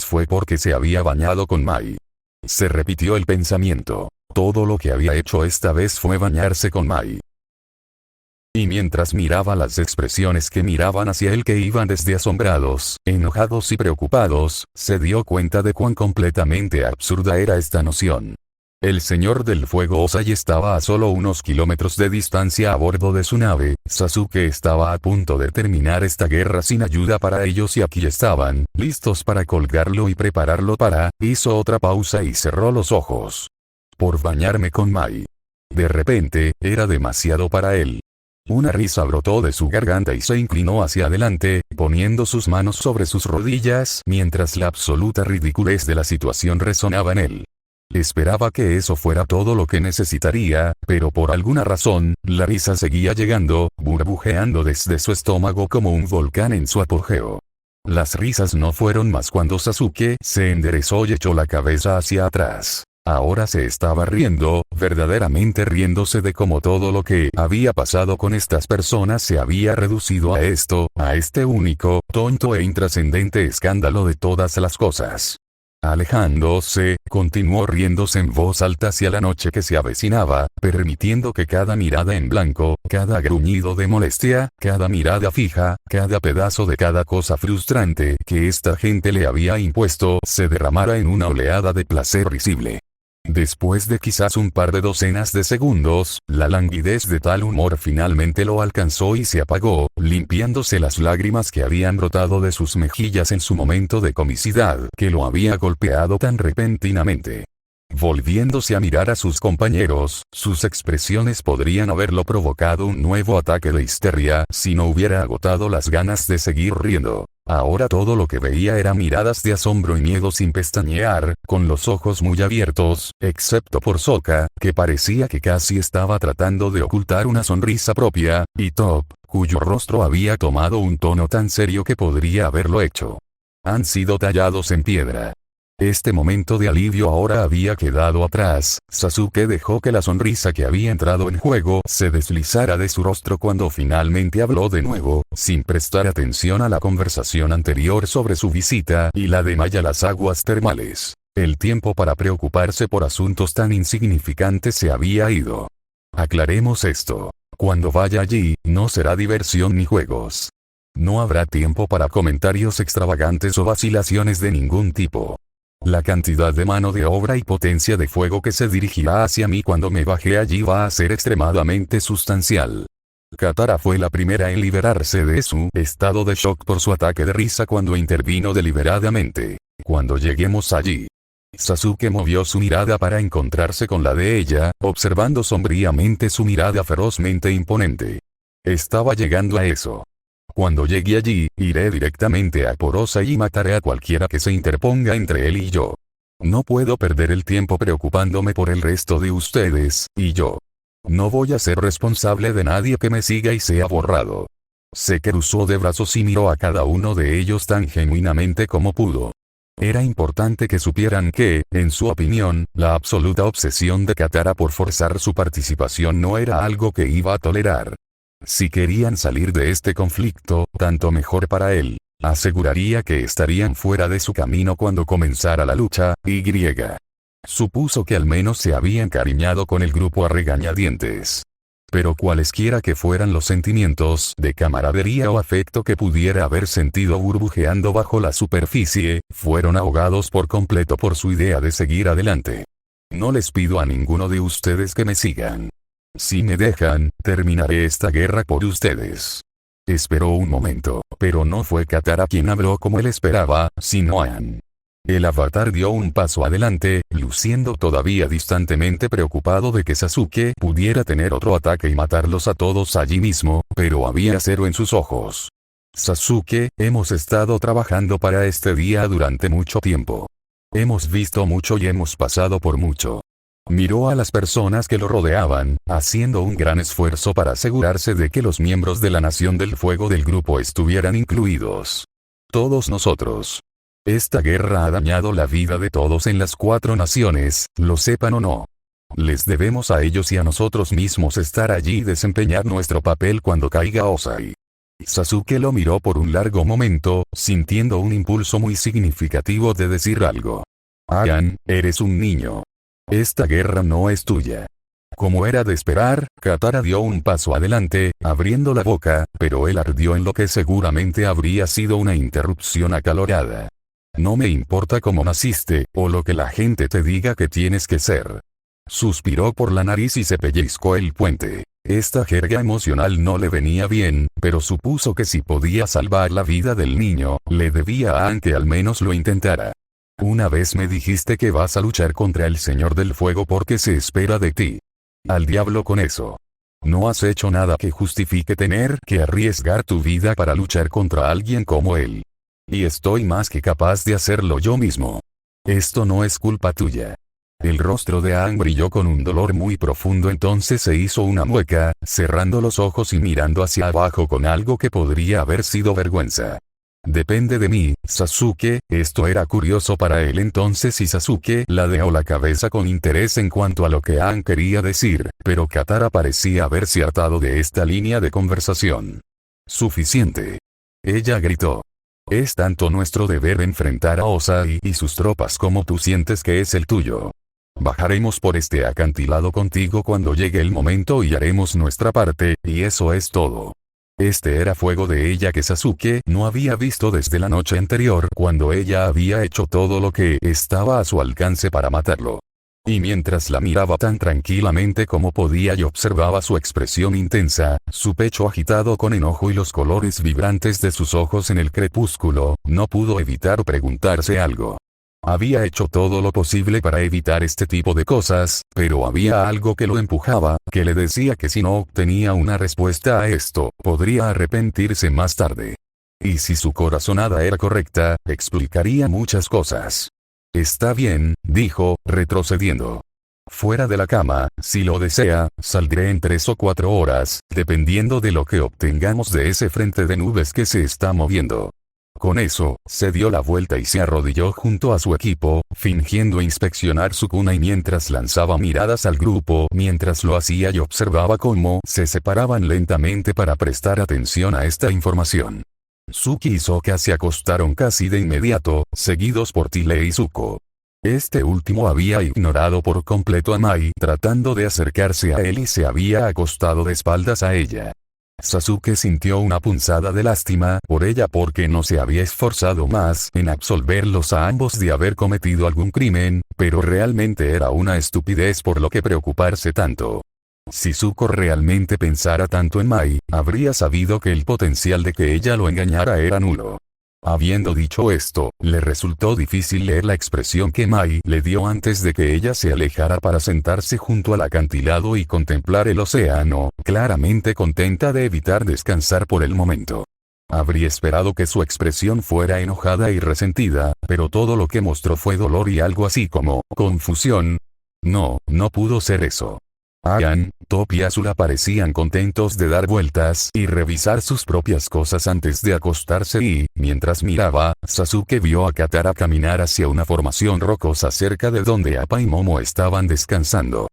fue porque se había bañado con Mai. Se repitió el pensamiento. Todo lo que había hecho esta vez fue bañarse con Mai. Y mientras miraba las expresiones que miraban hacia él que iban desde asombrados, enojados y preocupados, se dio cuenta de cuán completamente absurda era esta noción. El Señor del Fuego Ozai estaba a solo unos kilómetros de distancia a bordo de su nave, Sasuke estaba a punto de terminar esta guerra sin ayuda para ellos y aquí estaban, listos para colgarlo y prepararlo para, hizo otra pausa y cerró los ojos. Por bañarme con Mai. De repente, era demasiado para él. Una risa brotó de su garganta y se inclinó hacia adelante, poniendo sus manos sobre sus rodillas mientras la absoluta ridiculez de la situación resonaba en él. Esperaba que eso fuera todo lo que necesitaría, pero por alguna razón, la risa seguía llegando, burbujeando desde su estómago como un volcán en su apogeo. Las risas no fueron más cuando Sasuke se enderezó y echó la cabeza hacia atrás. Ahora se estaba riendo, verdaderamente riéndose de cómo todo lo que había pasado con estas personas se había reducido a esto, a este único, tonto e intrascendente escándalo de todas las cosas. Alejándose, continuó riéndose en voz alta hacia la noche que se avecinaba, permitiendo que cada mirada en blanco, cada gruñido de molestia, cada mirada fija, cada pedazo de cada cosa frustrante que esta gente le había impuesto, se derramara en una oleada de placer risible. Después de quizás un par de docenas de segundos, la languidez de tal humor finalmente lo alcanzó y se apagó, limpiándose las lágrimas que habían brotado de sus mejillas en su momento de comicidad que lo había golpeado tan repentinamente. Volviéndose a mirar a sus compañeros, sus expresiones podrían haberlo provocado un nuevo ataque de histeria si no hubiera agotado las ganas de seguir riendo. Ahora todo lo que veía era miradas de asombro y miedo sin pestañear, con los ojos muy abiertos, excepto por Sokka, que parecía que casi estaba tratando de ocultar una sonrisa propia, y Top, cuyo rostro había tomado un tono tan serio que podría haberlo hecho. Han sido tallados en piedra. Este momento de alivio ahora había quedado atrás. Sasuke dejó que la sonrisa que había entrado en juego se deslizara de su rostro cuando finalmente habló de nuevo, sin prestar atención a la conversación anterior sobre su visita y la de Maya a las aguas termales. El tiempo para preocuparse por asuntos tan insignificantes se había ido. Aclaremos esto. Cuando vaya allí, no será diversión ni juegos. No habrá tiempo para comentarios extravagantes o vacilaciones de ningún tipo. La cantidad de mano de obra y potencia de fuego que se dirigirá hacia mí cuando me baje allí va a ser extremadamente sustancial. Katara fue la primera en liberarse de su estado de shock por su ataque de risa cuando intervino deliberadamente. Cuando lleguemos allí, Sasuke movió su mirada para encontrarse con la de ella, observando sombríamente su mirada ferozmente imponente. Estaba llegando a eso. Cuando llegue allí, iré directamente a Porosa y mataré a cualquiera que se interponga entre él y yo. No puedo perder el tiempo preocupándome por el resto de ustedes, y yo. No voy a ser responsable de nadie que me siga y sea borrado. Se cruzó de brazos y miró a cada uno de ellos tan genuinamente como pudo. Era importante que supieran que, en su opinión, la absoluta obsesión de Katara por forzar su participación no era algo que iba a tolerar. Si querían salir de este conflicto, tanto mejor para él. Aseguraría que estarían fuera de su camino cuando comenzara la lucha, y supuso que al menos se había encariñado con el grupo a regañadientes. Pero cualesquiera que fueran los sentimientos de camaradería o afecto que pudiera haber sentido burbujeando bajo la superficie, fueron ahogados por completo por su idea de seguir adelante. No les pido a ninguno de ustedes que me sigan. Si me dejan, terminaré esta guerra por ustedes. Esperó un momento, pero no fue Katara quien habló como él esperaba, sino Aang. El avatar dio un paso adelante, luciendo todavía distantemente preocupado de que Sasuke pudiera tener otro ataque y matarlos a todos allí mismo, pero había cero en sus ojos. Sasuke, hemos estado trabajando para este día durante mucho tiempo. Hemos visto mucho y hemos pasado por mucho. Miró a las personas que lo rodeaban, haciendo un gran esfuerzo para asegurarse de que los miembros de la Nación del Fuego del grupo estuvieran incluidos. Todos nosotros. Esta guerra ha dañado la vida de todos en las 4 naciones, lo sepan o no. Les debemos a ellos y a nosotros mismos estar allí y desempeñar nuestro papel cuando caiga Ozai. Sasuke lo miró por un largo momento, sintiendo un impulso muy significativo de decir algo. Aang, eres un niño. Esta guerra no es tuya. Como era de esperar, Katara dio un paso adelante, abriendo la boca, pero él ardió en lo que seguramente habría sido una interrupción acalorada. No me importa cómo naciste, o lo que la gente te diga que tienes que ser. Suspiró por la nariz y se pellizcó el puente. Esta jerga emocional no le venía bien, pero supuso que si podía salvar la vida del niño, le debía a Aang que al menos lo intentara. Una vez me dijiste que vas a luchar contra el Señor del Fuego porque se espera de ti. Al diablo con eso. No has hecho nada que justifique tener que arriesgar tu vida para luchar contra alguien como él. Y estoy más que capaz de hacerlo yo mismo. Esto no es culpa tuya. El rostro de Aang brilló con un dolor muy profundo, entonces se hizo una mueca, cerrando los ojos y mirando hacia abajo con algo que podría haber sido vergüenza. Depende de mí, Sasuke. Esto era curioso para él entonces y Sasuke ladeó la cabeza con interés en cuanto a lo que Aang quería decir, pero Katara parecía haberse hartado de esta línea de conversación. Suficiente. Ella gritó. Es tanto nuestro deber enfrentar a Ozai y sus tropas como tú sientes que es el tuyo. Bajaremos por este acantilado contigo cuando llegue el momento y haremos nuestra parte, y eso es todo. Este era fuego de ella que Sasuke no había visto desde la noche anterior cuando ella había hecho todo lo que estaba a su alcance para matarlo. Y mientras la miraba tan tranquilamente como podía y observaba su expresión intensa, su pecho agitado con enojo y los colores vibrantes de sus ojos en el crepúsculo, no pudo evitar preguntarse algo. Había hecho todo lo posible para evitar este tipo de cosas, pero había algo que lo empujaba, que le decía que si no obtenía una respuesta a esto, podría arrepentirse más tarde. Y si su corazonada era correcta, explicaría muchas cosas. Está bien, dijo, retrocediendo. Fuera de la cama, si lo desea, saldré en 3 o 4 horas, dependiendo de lo que obtengamos de ese frente de nubes que se está moviendo. Con eso, se dio la vuelta y se arrodilló junto a su equipo, fingiendo inspeccionar su cuna y mientras lanzaba miradas al grupo mientras lo hacía y observaba cómo se separaban lentamente para prestar atención a esta información. Suki y Sokka se acostaron casi de inmediato, seguidos por Tile y Zuko. Este último había ignorado por completo a Mai tratando de acercarse a él y se había acostado de espaldas a ella. Sasuke sintió una punzada de lástima por ella porque no se había esforzado más en absolverlos a ambos de haber cometido algún crimen, pero realmente era una estupidez por lo que preocuparse tanto. Si Zuko realmente pensara tanto en Mai, habría sabido que el potencial de que ella lo engañara era nulo. Habiendo dicho esto, le resultó difícil leer la expresión que Mai le dio antes de que ella se alejara para sentarse junto al acantilado y contemplar el océano, claramente contenta de evitar descansar por el momento. Habría esperado que su expresión fuera enojada y resentida, pero todo lo que mostró fue dolor y algo así como confusión. No pudo ser eso. Aang, Top y Azula parecían contentos de dar vueltas y revisar sus propias cosas antes de acostarse y, mientras miraba, Sasuke vio a Katara caminar hacia una formación rocosa cerca de donde Appa y Momo estaban descansando.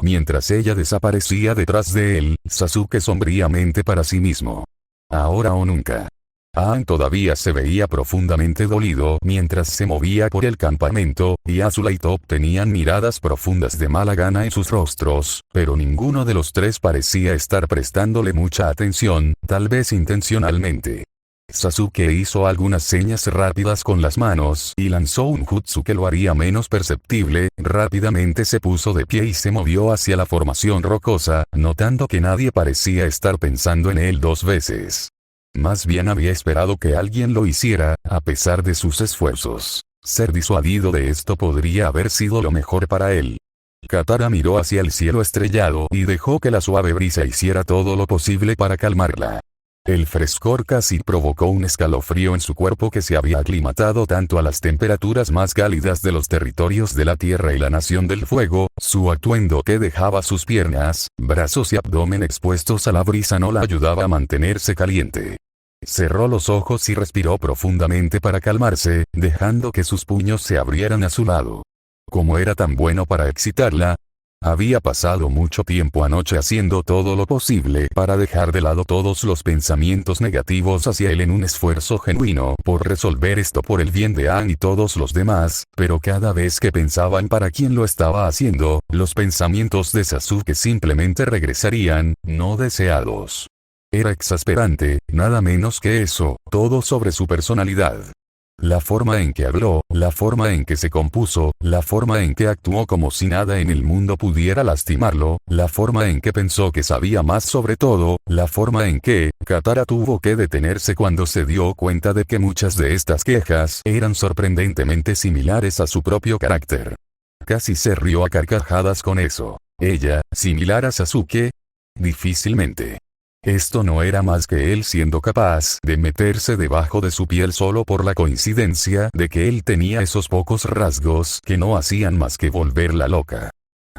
Mientras ella desaparecía detrás de él, Sasuke sombríamente para sí mismo. Ahora o nunca. Aang todavía se veía profundamente dolido mientras se movía por el campamento, y Azula y Top tenían miradas profundas de mala gana en sus rostros, pero ninguno de los tres parecía estar prestándole mucha atención, tal vez intencionalmente. Sasuke hizo algunas señas rápidas con las manos y lanzó un jutsu que lo haría menos perceptible, rápidamente se puso de pie y se movió hacia la formación rocosa, notando que nadie parecía estar pensando en él 2 veces. Más bien había esperado que alguien lo hiciera, a pesar de sus esfuerzos. Ser disuadido de esto podría haber sido lo mejor para él. Katara miró hacia el cielo estrellado y dejó que la suave brisa hiciera todo lo posible para calmarla. El frescor casi provocó un escalofrío en su cuerpo que se había aclimatado tanto a las temperaturas más cálidas de los territorios de la tierra y la nación del fuego, su atuendo que dejaba sus piernas, brazos y abdomen expuestos a la brisa no la ayudaba a mantenerse caliente. Cerró los ojos y respiró profundamente para calmarse, dejando que sus puños se abrieran a su lado. Como era tan bueno para excitarla, había pasado mucho tiempo anoche haciendo todo lo posible para dejar de lado todos los pensamientos negativos hacia él en un esfuerzo genuino por resolver esto por el bien de Aang y todos los demás, pero cada vez que pensaba en para quién lo estaba haciendo, los pensamientos de Sasuke simplemente regresarían, no deseados. Era exasperante, nada menos que eso, todo sobre su personalidad. La forma en que habló, la forma en que se compuso, la forma en que actuó como si nada en el mundo pudiera lastimarlo, la forma en que pensó que sabía más sobre todo, la forma en que, Katara tuvo que detenerse cuando se dio cuenta de que muchas de estas quejas eran sorprendentemente similares a su propio carácter. Casi se rió a carcajadas con eso. Ella, similar a Sasuke. Difícilmente. Esto no era más que él siendo capaz de meterse debajo de su piel solo por la coincidencia de que él tenía esos pocos rasgos que no hacían más que volverla loca.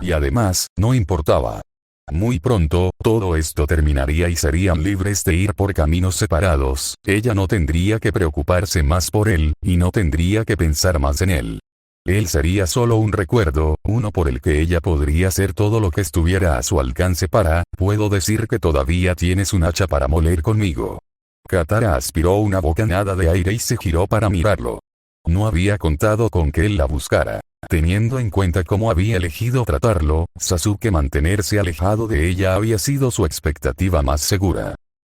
Y además, no importaba. Muy pronto, todo esto terminaría y serían libres de ir por caminos separados, ella no tendría que preocuparse más por él, y no tendría que pensar más en él. Él sería solo un recuerdo, uno por el que ella podría hacer todo lo que estuviera a su alcance para, puedo decir que todavía tienes un hacha para moler conmigo. Katara aspiró una bocanada de aire y se giró para mirarlo. No había contado con que él la buscara. Teniendo en cuenta cómo había elegido tratarlo, Sasuke mantenerse alejado de ella había sido su expectativa más segura.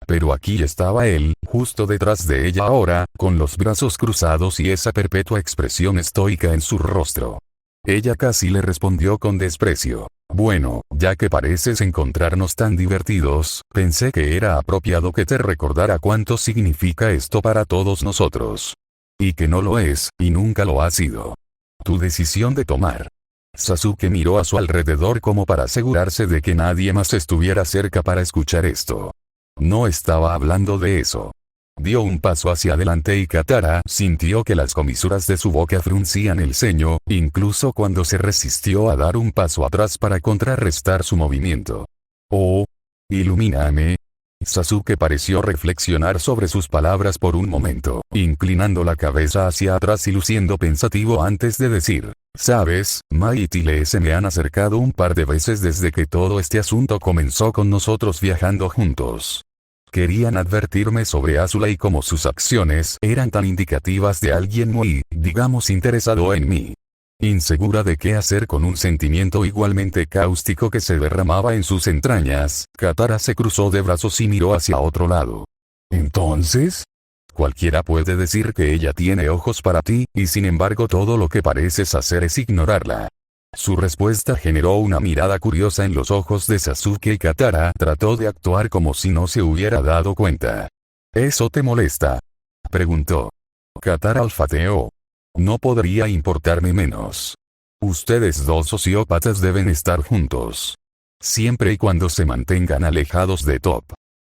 Pero aquí estaba él, justo detrás de ella ahora, con los brazos cruzados y esa perpetua expresión estoica en su rostro. Ella casi le respondió con desprecio. Bueno, ya que pareces encontrarnos tan divertidos, pensé que era apropiado que te recordara cuánto significa esto para todos nosotros. Y que no lo es, y nunca lo ha sido. Tu decisión de tomar. Sasuke miró a su alrededor como para asegurarse de que nadie más estuviera cerca para escuchar esto. No estaba hablando de eso. Dio un paso hacia adelante y Katara sintió que las comisuras de su boca fruncían el ceño, incluso cuando se resistió a dar un paso atrás para contrarrestar su movimiento. Oh, ilumíname. Sasuke pareció reflexionar sobre sus palabras por un momento, inclinando la cabeza hacia atrás y luciendo pensativo antes de decir, ¿sabes? Mai y Tile se me han acercado un par de veces desde que todo este asunto comenzó con nosotros viajando juntos. Querían advertirme sobre Azula y cómo sus acciones eran tan indicativas de alguien muy, digamos, interesado en mí. Insegura de qué hacer con un sentimiento igualmente cáustico que se derramaba en sus entrañas, Katara se cruzó de brazos y miró hacia otro lado. ¿Entonces? Cualquiera puede decir que ella tiene ojos para ti, y sin embargo todo lo que pareces hacer es ignorarla. Su respuesta generó una mirada curiosa en los ojos de Sasuke y Katara trató de actuar como si no se hubiera dado cuenta. ¿Eso te molesta?, preguntó. Katara olfateó. No podría importarme menos. Ustedes dos sociópatas deben estar juntos. Siempre y cuando se mantengan alejados de Top.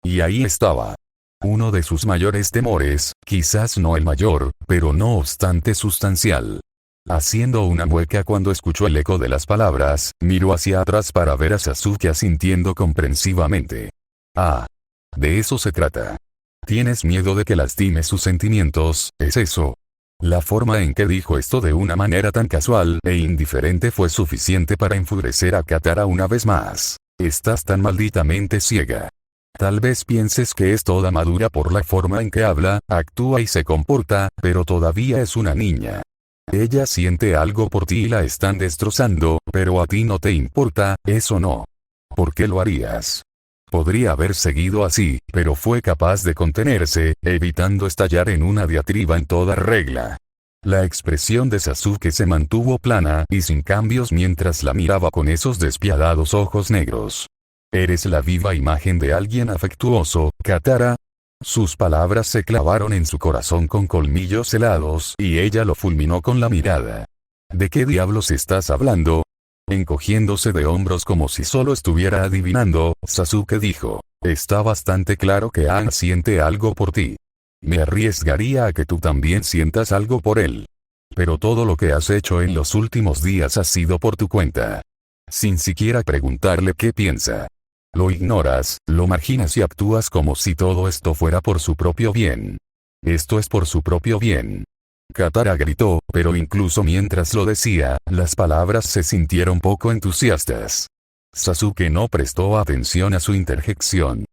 Y ahí estaba. Uno de sus mayores temores, quizás no el mayor, pero no obstante sustancial. Haciendo una mueca cuando escuchó el eco de las palabras, miró hacia atrás para ver a Sasuke asintiendo comprensivamente. Ah. De eso se trata. ¿Tienes miedo de que lastime sus sentimientos, es eso? La forma en que dijo esto de una manera tan casual e indiferente fue suficiente para enfurecer a Katara una vez más. Estás tan malditamente ciega. Tal vez pienses que es toda madura por la forma en que habla, actúa y se comporta, pero todavía es una niña. Ella siente algo por ti y la están destrozando, pero a ti no te importa, eso no. ¿Por qué lo harías? Podría haber seguido así, pero fue capaz de contenerse, evitando estallar en una diatriba en toda regla. La expresión de Sasuke se mantuvo plana y sin cambios mientras la miraba con esos despiadados ojos negros. ¿Eres la viva imagen de alguien afectuoso, Katara? Sus palabras se clavaron en su corazón con colmillos helados y ella lo fulminó con la mirada. ¿De qué diablos estás hablando? Encogiéndose de hombros como si solo estuviera adivinando, Sasuke dijo, está bastante claro que Aang siente algo por ti. Me arriesgaría a que tú también sientas algo por él. Pero todo lo que has hecho en los últimos días ha sido por tu cuenta. Sin siquiera preguntarle qué piensa. Lo ignoras, lo marginas y actúas como si todo esto fuera por su propio bien. Esto es por su propio bien. Katara gritó, pero incluso mientras lo decía, las palabras se sintieron poco entusiastas. Sasuke no prestó atención a su interjección.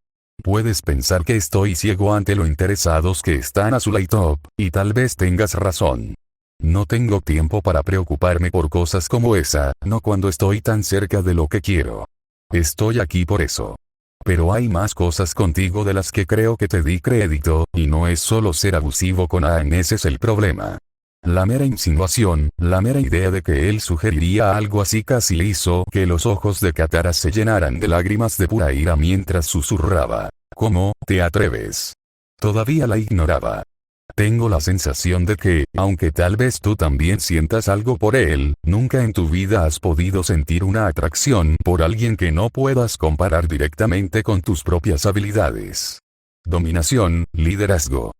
Puedes pensar que estoy ciego ante lo interesados que están Azula y Top, y tal vez tengas razón. No tengo tiempo para preocuparme por cosas como esa, no cuando estoy tan cerca de lo que quiero. Estoy aquí por eso. Pero hay más cosas contigo de las que creo que te di crédito, y no es solo ser abusivo con Aang, ese es el problema. La mera insinuación, la mera idea de que él sugeriría algo así casi hizo que los ojos de Katara se llenaran de lágrimas de pura ira mientras susurraba. ¿Cómo te atreves? Todavía la ignoraba. Tengo la sensación de que, aunque tal vez tú también sientas algo por él, nunca en tu vida has podido sentir una atracción por alguien que no puedas comparar directamente con tus propias habilidades. Dominación, liderazgo,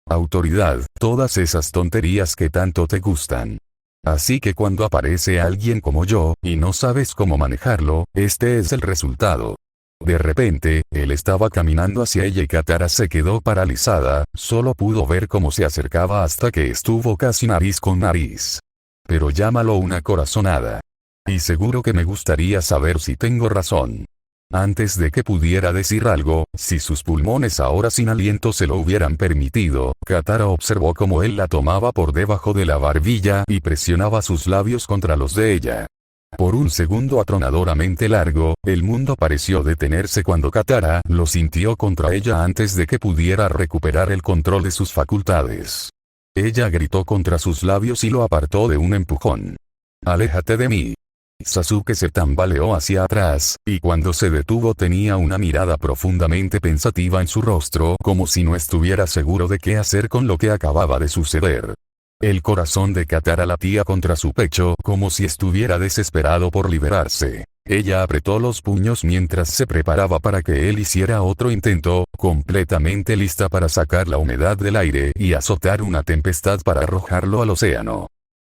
autoridad, todas esas tonterías que tanto te gustan. Así que cuando aparece alguien como yo, y no sabes cómo manejarlo, este es el resultado. De repente, él estaba caminando hacia ella y Katara se quedó paralizada, solo pudo ver cómo se acercaba hasta que estuvo casi nariz con nariz. Pero llámalo una corazonada. Y seguro que me gustaría saber si tengo razón. Antes de que pudiera decir algo, si sus pulmones ahora sin aliento se lo hubieran permitido, Katara observó cómo él la tomaba por debajo de la barbilla y presionaba sus labios contra los de ella. Por un segundo atronadoramente largo, el mundo pareció detenerse cuando Katara lo sintió contra ella antes de que pudiera recuperar el control de sus facultades. Ella gritó contra sus labios y lo apartó de un empujón. «¡Aléjate de mí!». Sasuke se tambaleó hacia atrás, y cuando se detuvo tenía una mirada profundamente pensativa en su rostro como si no estuviera seguro de qué hacer con lo que acababa de suceder. El corazón de Katara latía contra su pecho como si estuviera desesperado por liberarse. Ella apretó los puños mientras se preparaba para que él hiciera otro intento, completamente lista para sacar la humedad del aire y azotar una tempestad para arrojarlo al océano.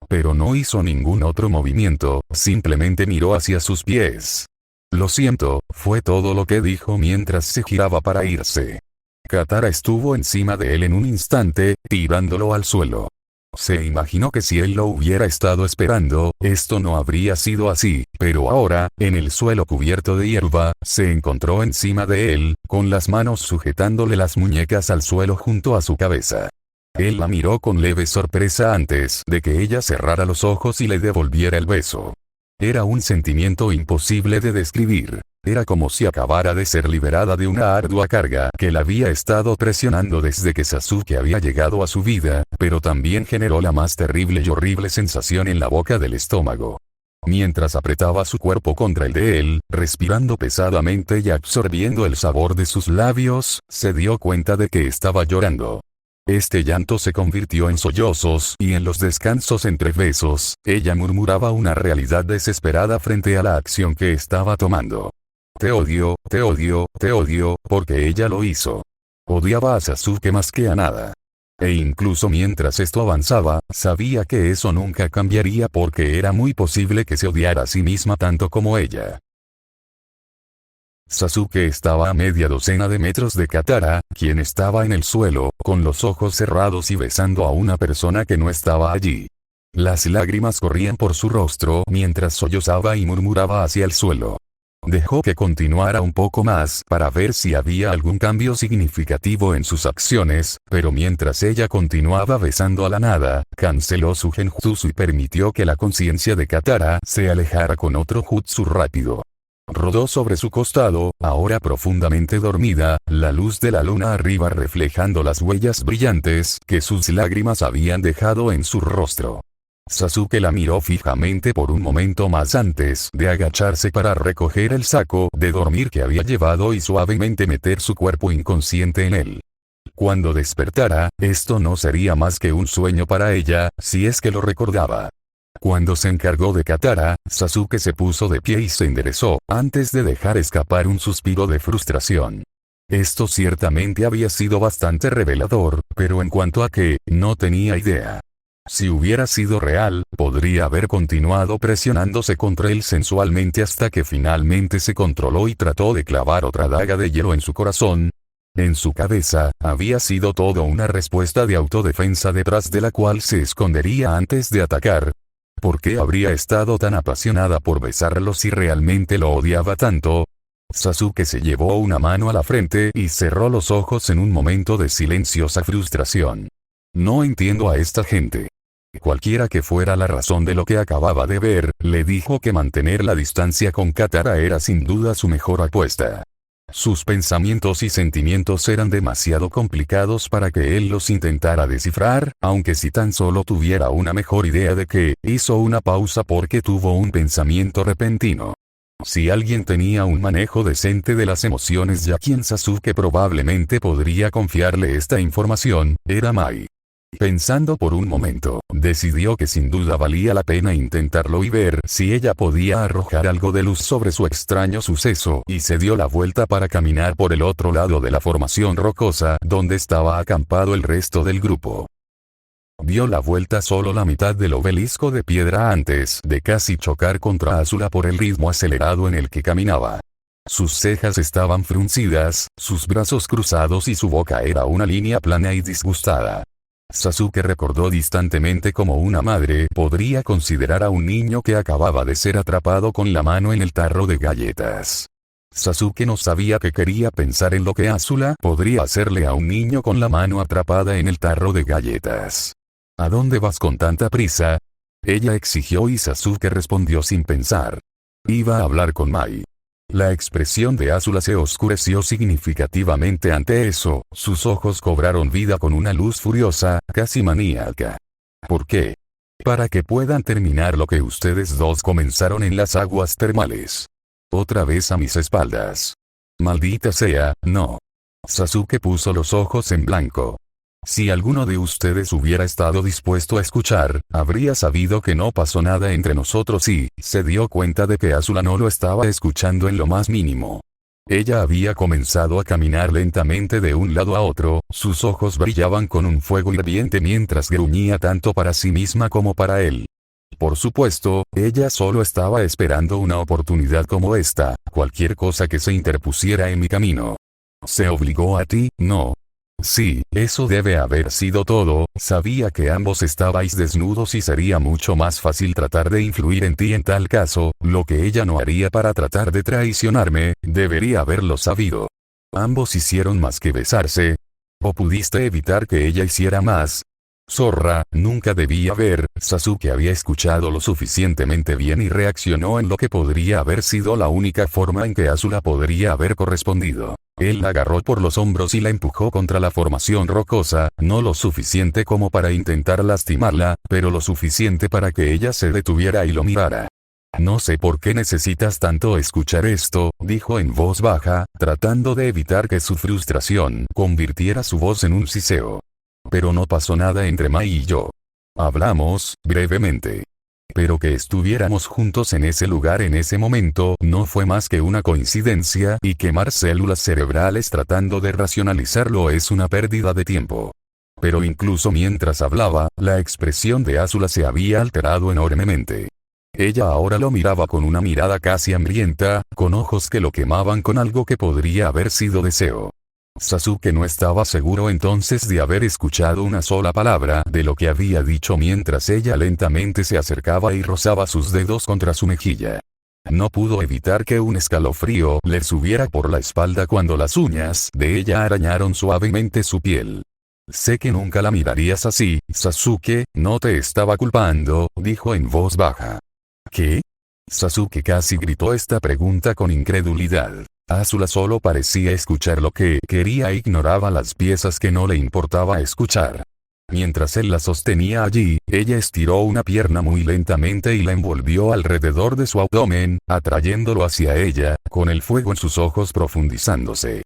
Pero no hizo ningún otro movimiento, simplemente miró hacia sus pies. «Lo siento», fue todo lo que dijo mientras se giraba para irse. Katara estuvo encima de él en un instante, tirándolo al suelo. Se imaginó que si él lo hubiera estado esperando, esto no habría sido así, pero ahora, en el suelo cubierto de hierba, se encontró encima de él, con las manos sujetándole las muñecas al suelo junto a su cabeza. Él la miró con leve sorpresa antes de que ella cerrara los ojos y le devolviera el beso. Era un sentimiento imposible de describir. Era como si acabara de ser liberada de una ardua carga que la había estado presionando desde que Sasuke había llegado a su vida, pero también generó la más terrible y horrible sensación en la boca del estómago. Mientras apretaba su cuerpo contra el de él, respirando pesadamente y absorbiendo el sabor de sus labios, se dio cuenta de que estaba llorando. Este llanto se convirtió en sollozos y en los descansos entre besos, ella murmuraba una realidad desesperada frente a la acción que estaba tomando. «Te odio, te odio, te odio», porque ella lo hizo. Odiaba a Sasuke más que a nada. E incluso mientras esto avanzaba, sabía que eso nunca cambiaría porque era muy posible que se odiara a sí misma tanto como ella. Sasuke estaba a media docena de metros de Katara, quien estaba en el suelo, con los ojos cerrados y besando a una persona que no estaba allí. Las lágrimas corrían por su rostro mientras sollozaba y murmuraba hacia el suelo. Dejó que continuara un poco más para ver si había algún cambio significativo en sus acciones, pero mientras ella continuaba besando a la nada, canceló su genjutsu y permitió que la conciencia de Katara se alejara con otro jutsu rápido. Rodó sobre su costado, ahora profundamente dormida, la luz de la luna arriba reflejando las huellas brillantes que sus lágrimas habían dejado en su rostro. Sasuke la miró fijamente por un momento más antes de agacharse para recoger el saco de dormir que había llevado y suavemente meter su cuerpo inconsciente en él. Cuando despertara, esto no sería más que un sueño para ella, si es que lo recordaba. Cuando se encargó de Katara, Sasuke se puso de pie y se enderezó, antes de dejar escapar un suspiro de frustración. Esto ciertamente había sido bastante revelador, pero en cuanto a qué, no tenía idea. Si hubiera sido real, podría haber continuado presionándose contra él sensualmente hasta que finalmente se controló y trató de clavar otra daga de hielo en su corazón. En su cabeza, había sido todo una respuesta de autodefensa detrás de la cual se escondería antes de atacar. ¿Por qué habría estado tan apasionada por besarlo si realmente lo odiaba tanto? Sasuke se llevó una mano a la frente y cerró los ojos en un momento de silenciosa frustración. No entiendo a esta gente. Cualquiera que fuera la razón de lo que acababa de ver, le dijo que mantener la distancia con Katara era sin duda su mejor apuesta. Sus pensamientos y sentimientos eran demasiado complicados para que él los intentara descifrar, aunque si tan solo tuviera una mejor idea de qué, hizo una pausa porque tuvo un pensamiento repentino. Si alguien tenía un manejo decente de las emociones y a quien Sasuke probablemente podría confiarle esta información, era Mai. Pensando por un momento, decidió que sin duda valía la pena intentarlo y ver si ella podía arrojar algo de luz sobre su extraño suceso y se dio la vuelta para caminar por el otro lado de la formación rocosa donde estaba acampado el resto del grupo. Dio la vuelta solo la mitad del obelisco de piedra antes de casi chocar contra Azula por el ritmo acelerado en el que caminaba. Sus cejas estaban fruncidas, sus brazos cruzados y su boca era una línea plana y disgustada. Sasuke recordó distantemente cómo una madre podría considerar a un niño que acababa de ser atrapado con la mano en el tarro de galletas. Sasuke no sabía que quería pensar en lo que Azula podría hacerle a un niño con la mano atrapada en el tarro de galletas. ¿A dónde vas con tanta prisa? Ella exigió y Sasuke respondió sin pensar. Iba a hablar con Mai. La expresión de Azula se oscureció significativamente ante eso, sus ojos cobraron vida con una luz furiosa, casi maníaca. ¿Por qué? Para que puedan terminar lo que ustedes dos comenzaron en las aguas termales. Otra vez a mis espaldas. Maldita sea, no. Sasuke puso los ojos en blanco. Si alguno de ustedes hubiera estado dispuesto a escuchar, habría sabido que no pasó nada entre nosotros y se dio cuenta de que Azula no lo estaba escuchando en lo más mínimo. Ella había comenzado a caminar lentamente de un lado a otro, sus ojos brillaban con un fuego hirviente mientras gruñía tanto para sí misma como para él. Por supuesto, ella solo estaba esperando una oportunidad como esta, cualquier cosa que se interpusiera en mi camino. ¿Se obligó a ti? No. Sí, eso debe haber sido todo, sabía que ambos estabais desnudos y sería mucho más fácil tratar de influir en ti en tal caso, lo que ella no haría para tratar de traicionarme, debería haberlo sabido. Ambos hicieron más que besarse. ¿O pudiste evitar que ella hiciera más? Zorra, nunca debí haber. Sasuke había escuchado lo suficientemente bien y reaccionó en lo que podría haber sido la única forma en que Azula podría haber correspondido. Él la agarró por los hombros y la empujó contra la formación rocosa, no lo suficiente como para intentar lastimarla, pero lo suficiente para que ella se detuviera y lo mirara. No sé por qué necesitas tanto escuchar esto, dijo en voz baja, tratando de evitar que su frustración convirtiera su voz en un siseo. Pero no pasó nada entre Mai y yo. Hablamos, brevemente. Pero que estuviéramos juntos en ese lugar en ese momento no fue más que una coincidencia y quemar células cerebrales tratando de racionalizarlo es una pérdida de tiempo. Pero incluso mientras hablaba, la expresión de Azula se había alterado enormemente. Ella ahora lo miraba con una mirada casi hambrienta, con ojos que lo quemaban con algo que podría haber sido deseo. Sasuke no estaba seguro entonces de haber escuchado una sola palabra de lo que había dicho mientras ella lentamente se acercaba y rozaba sus dedos contra su mejilla. No pudo evitar que un escalofrío le subiera por la espalda cuando las uñas de ella arañaron suavemente su piel. Sé que nunca la mirarías así, Sasuke, no te estaba culpando, dijo en voz baja. ¿Qué? Sasuke casi gritó esta pregunta con incredulidad. Azula solo parecía escuchar lo que quería e ignoraba las piezas que no le importaba escuchar. Mientras él la sostenía allí, ella estiró una pierna muy lentamente y la envolvió alrededor de su abdomen, atrayéndolo hacia ella, con el fuego en sus ojos profundizándose.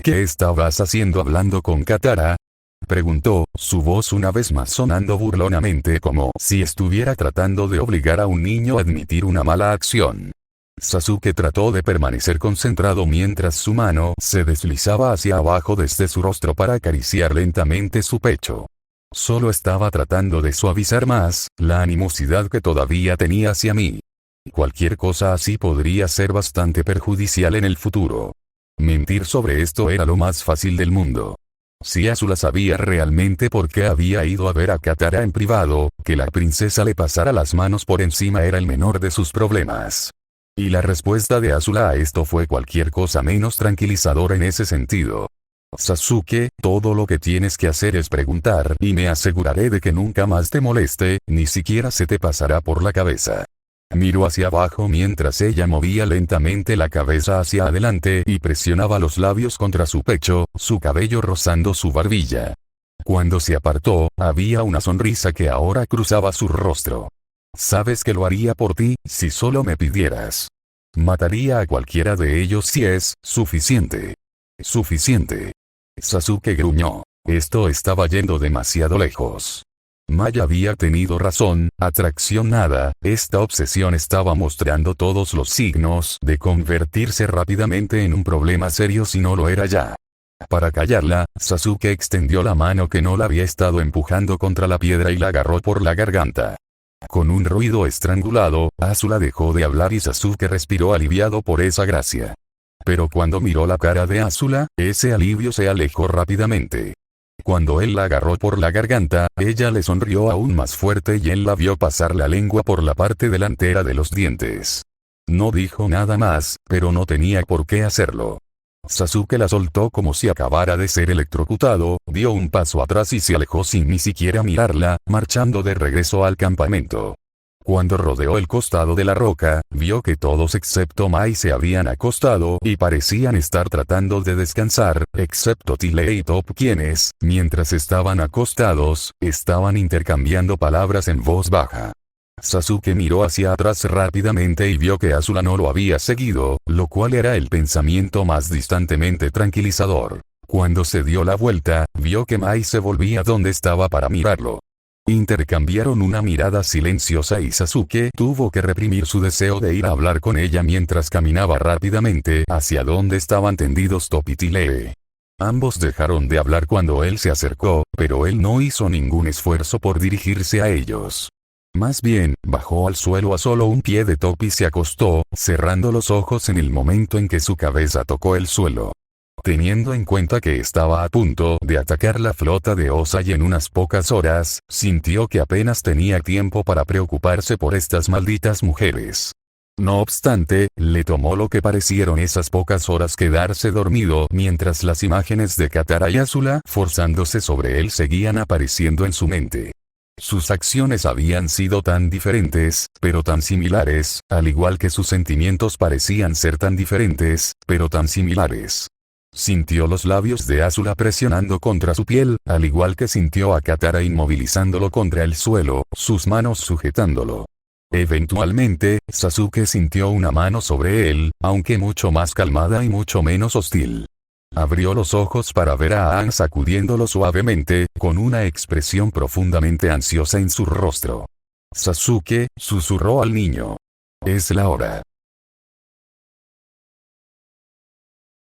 ¿Qué estabas haciendo hablando con Katara? Preguntó, su voz una vez más sonando burlonamente como si estuviera tratando de obligar a un niño a admitir una mala acción. Sasuke trató de permanecer concentrado mientras su mano se deslizaba hacia abajo desde su rostro para acariciar lentamente su pecho. Solo estaba tratando de suavizar más la animosidad que todavía tenía hacia mí. Cualquier cosa así podría ser bastante perjudicial en el futuro. Mentir sobre esto era lo más fácil del mundo. Si Azula sabía realmente por qué había ido a ver a Katara en privado, que la princesa le pasara las manos por encima era el menor de sus problemas. Y la respuesta de Azula a esto fue cualquier cosa menos tranquilizadora en ese sentido. Sasuke, todo lo que tienes que hacer es preguntar y me aseguraré de que nunca más te moleste, ni siquiera se te pasará por la cabeza. Miró hacia abajo mientras ella movía lentamente la cabeza hacia adelante y presionaba los labios contra su pecho, su cabello rozando su barbilla. Cuando se apartó, había una sonrisa que ahora cruzaba su rostro. Sabes que lo haría por ti, si solo me pidieras. Mataría a cualquiera de ellos si es suficiente. Suficiente. Sasuke gruñó. Esto estaba yendo demasiado lejos. Mai había tenido razón, atracción nada, esta obsesión estaba mostrando todos los signos de convertirse rápidamente en un problema serio si no lo era ya. Para callarla, Sasuke extendió la mano que no la había estado empujando contra la piedra y la agarró por la garganta. Con un ruido estrangulado, Azula dejó de hablar y Sasuke respiró aliviado por esa gracia. Pero cuando miró la cara de Azula, ese alivio se alejó rápidamente. Cuando él la agarró por la garganta, ella le sonrió aún más fuerte y él la vio pasar la lengua por la parte delantera de los dientes. No dijo nada más, pero no tenía por qué hacerlo. Sasuke la soltó como si acabara de ser electrocutado, dio un paso atrás y se alejó sin ni siquiera mirarla, marchando de regreso al campamento. Cuando rodeó el costado de la roca, vio que todos excepto Mai se habían acostado y parecían estar tratando de descansar, excepto Tile y Top quienes, mientras estaban acostados, estaban intercambiando palabras en voz baja. Sasuke miró hacia atrás rápidamente y vio que Azula no lo había seguido, lo cual era el pensamiento más distantemente tranquilizador. Cuando se dio la vuelta, vio que Mai se volvía donde estaba para mirarlo. Intercambiaron una mirada silenciosa y Sasuke tuvo que reprimir su deseo de ir a hablar con ella mientras caminaba rápidamente hacia donde estaban tendidos Top y Tile. Ambos dejaron de hablar cuando él se acercó, pero él no hizo ningún esfuerzo por dirigirse a ellos. Más bien, bajó al suelo a solo un pie de Top y se acostó, cerrando los ojos en el momento en que su cabeza tocó el suelo. Teniendo en cuenta que estaba a punto de atacar la flota de Ozai en unas pocas horas, sintió que apenas tenía tiempo para preocuparse por estas malditas mujeres. No obstante, le tomó lo que parecieron esas pocas horas quedarse dormido mientras las imágenes de Katara y Azula forzándose sobre él seguían apareciendo en su mente. Sus acciones habían sido tan diferentes, pero tan similares, al igual que sus sentimientos parecían ser tan diferentes, pero tan similares. Sintió los labios de Azula presionando contra su piel, al igual que sintió a Katara inmovilizándolo contra el suelo, sus manos sujetándolo. Eventualmente, Sasuke sintió una mano sobre él, aunque mucho más calmada y mucho menos hostil. Abrió los ojos para ver a Aang sacudiéndolo suavemente, con una expresión profundamente ansiosa en su rostro. Sasuke, susurró al niño. Es la hora.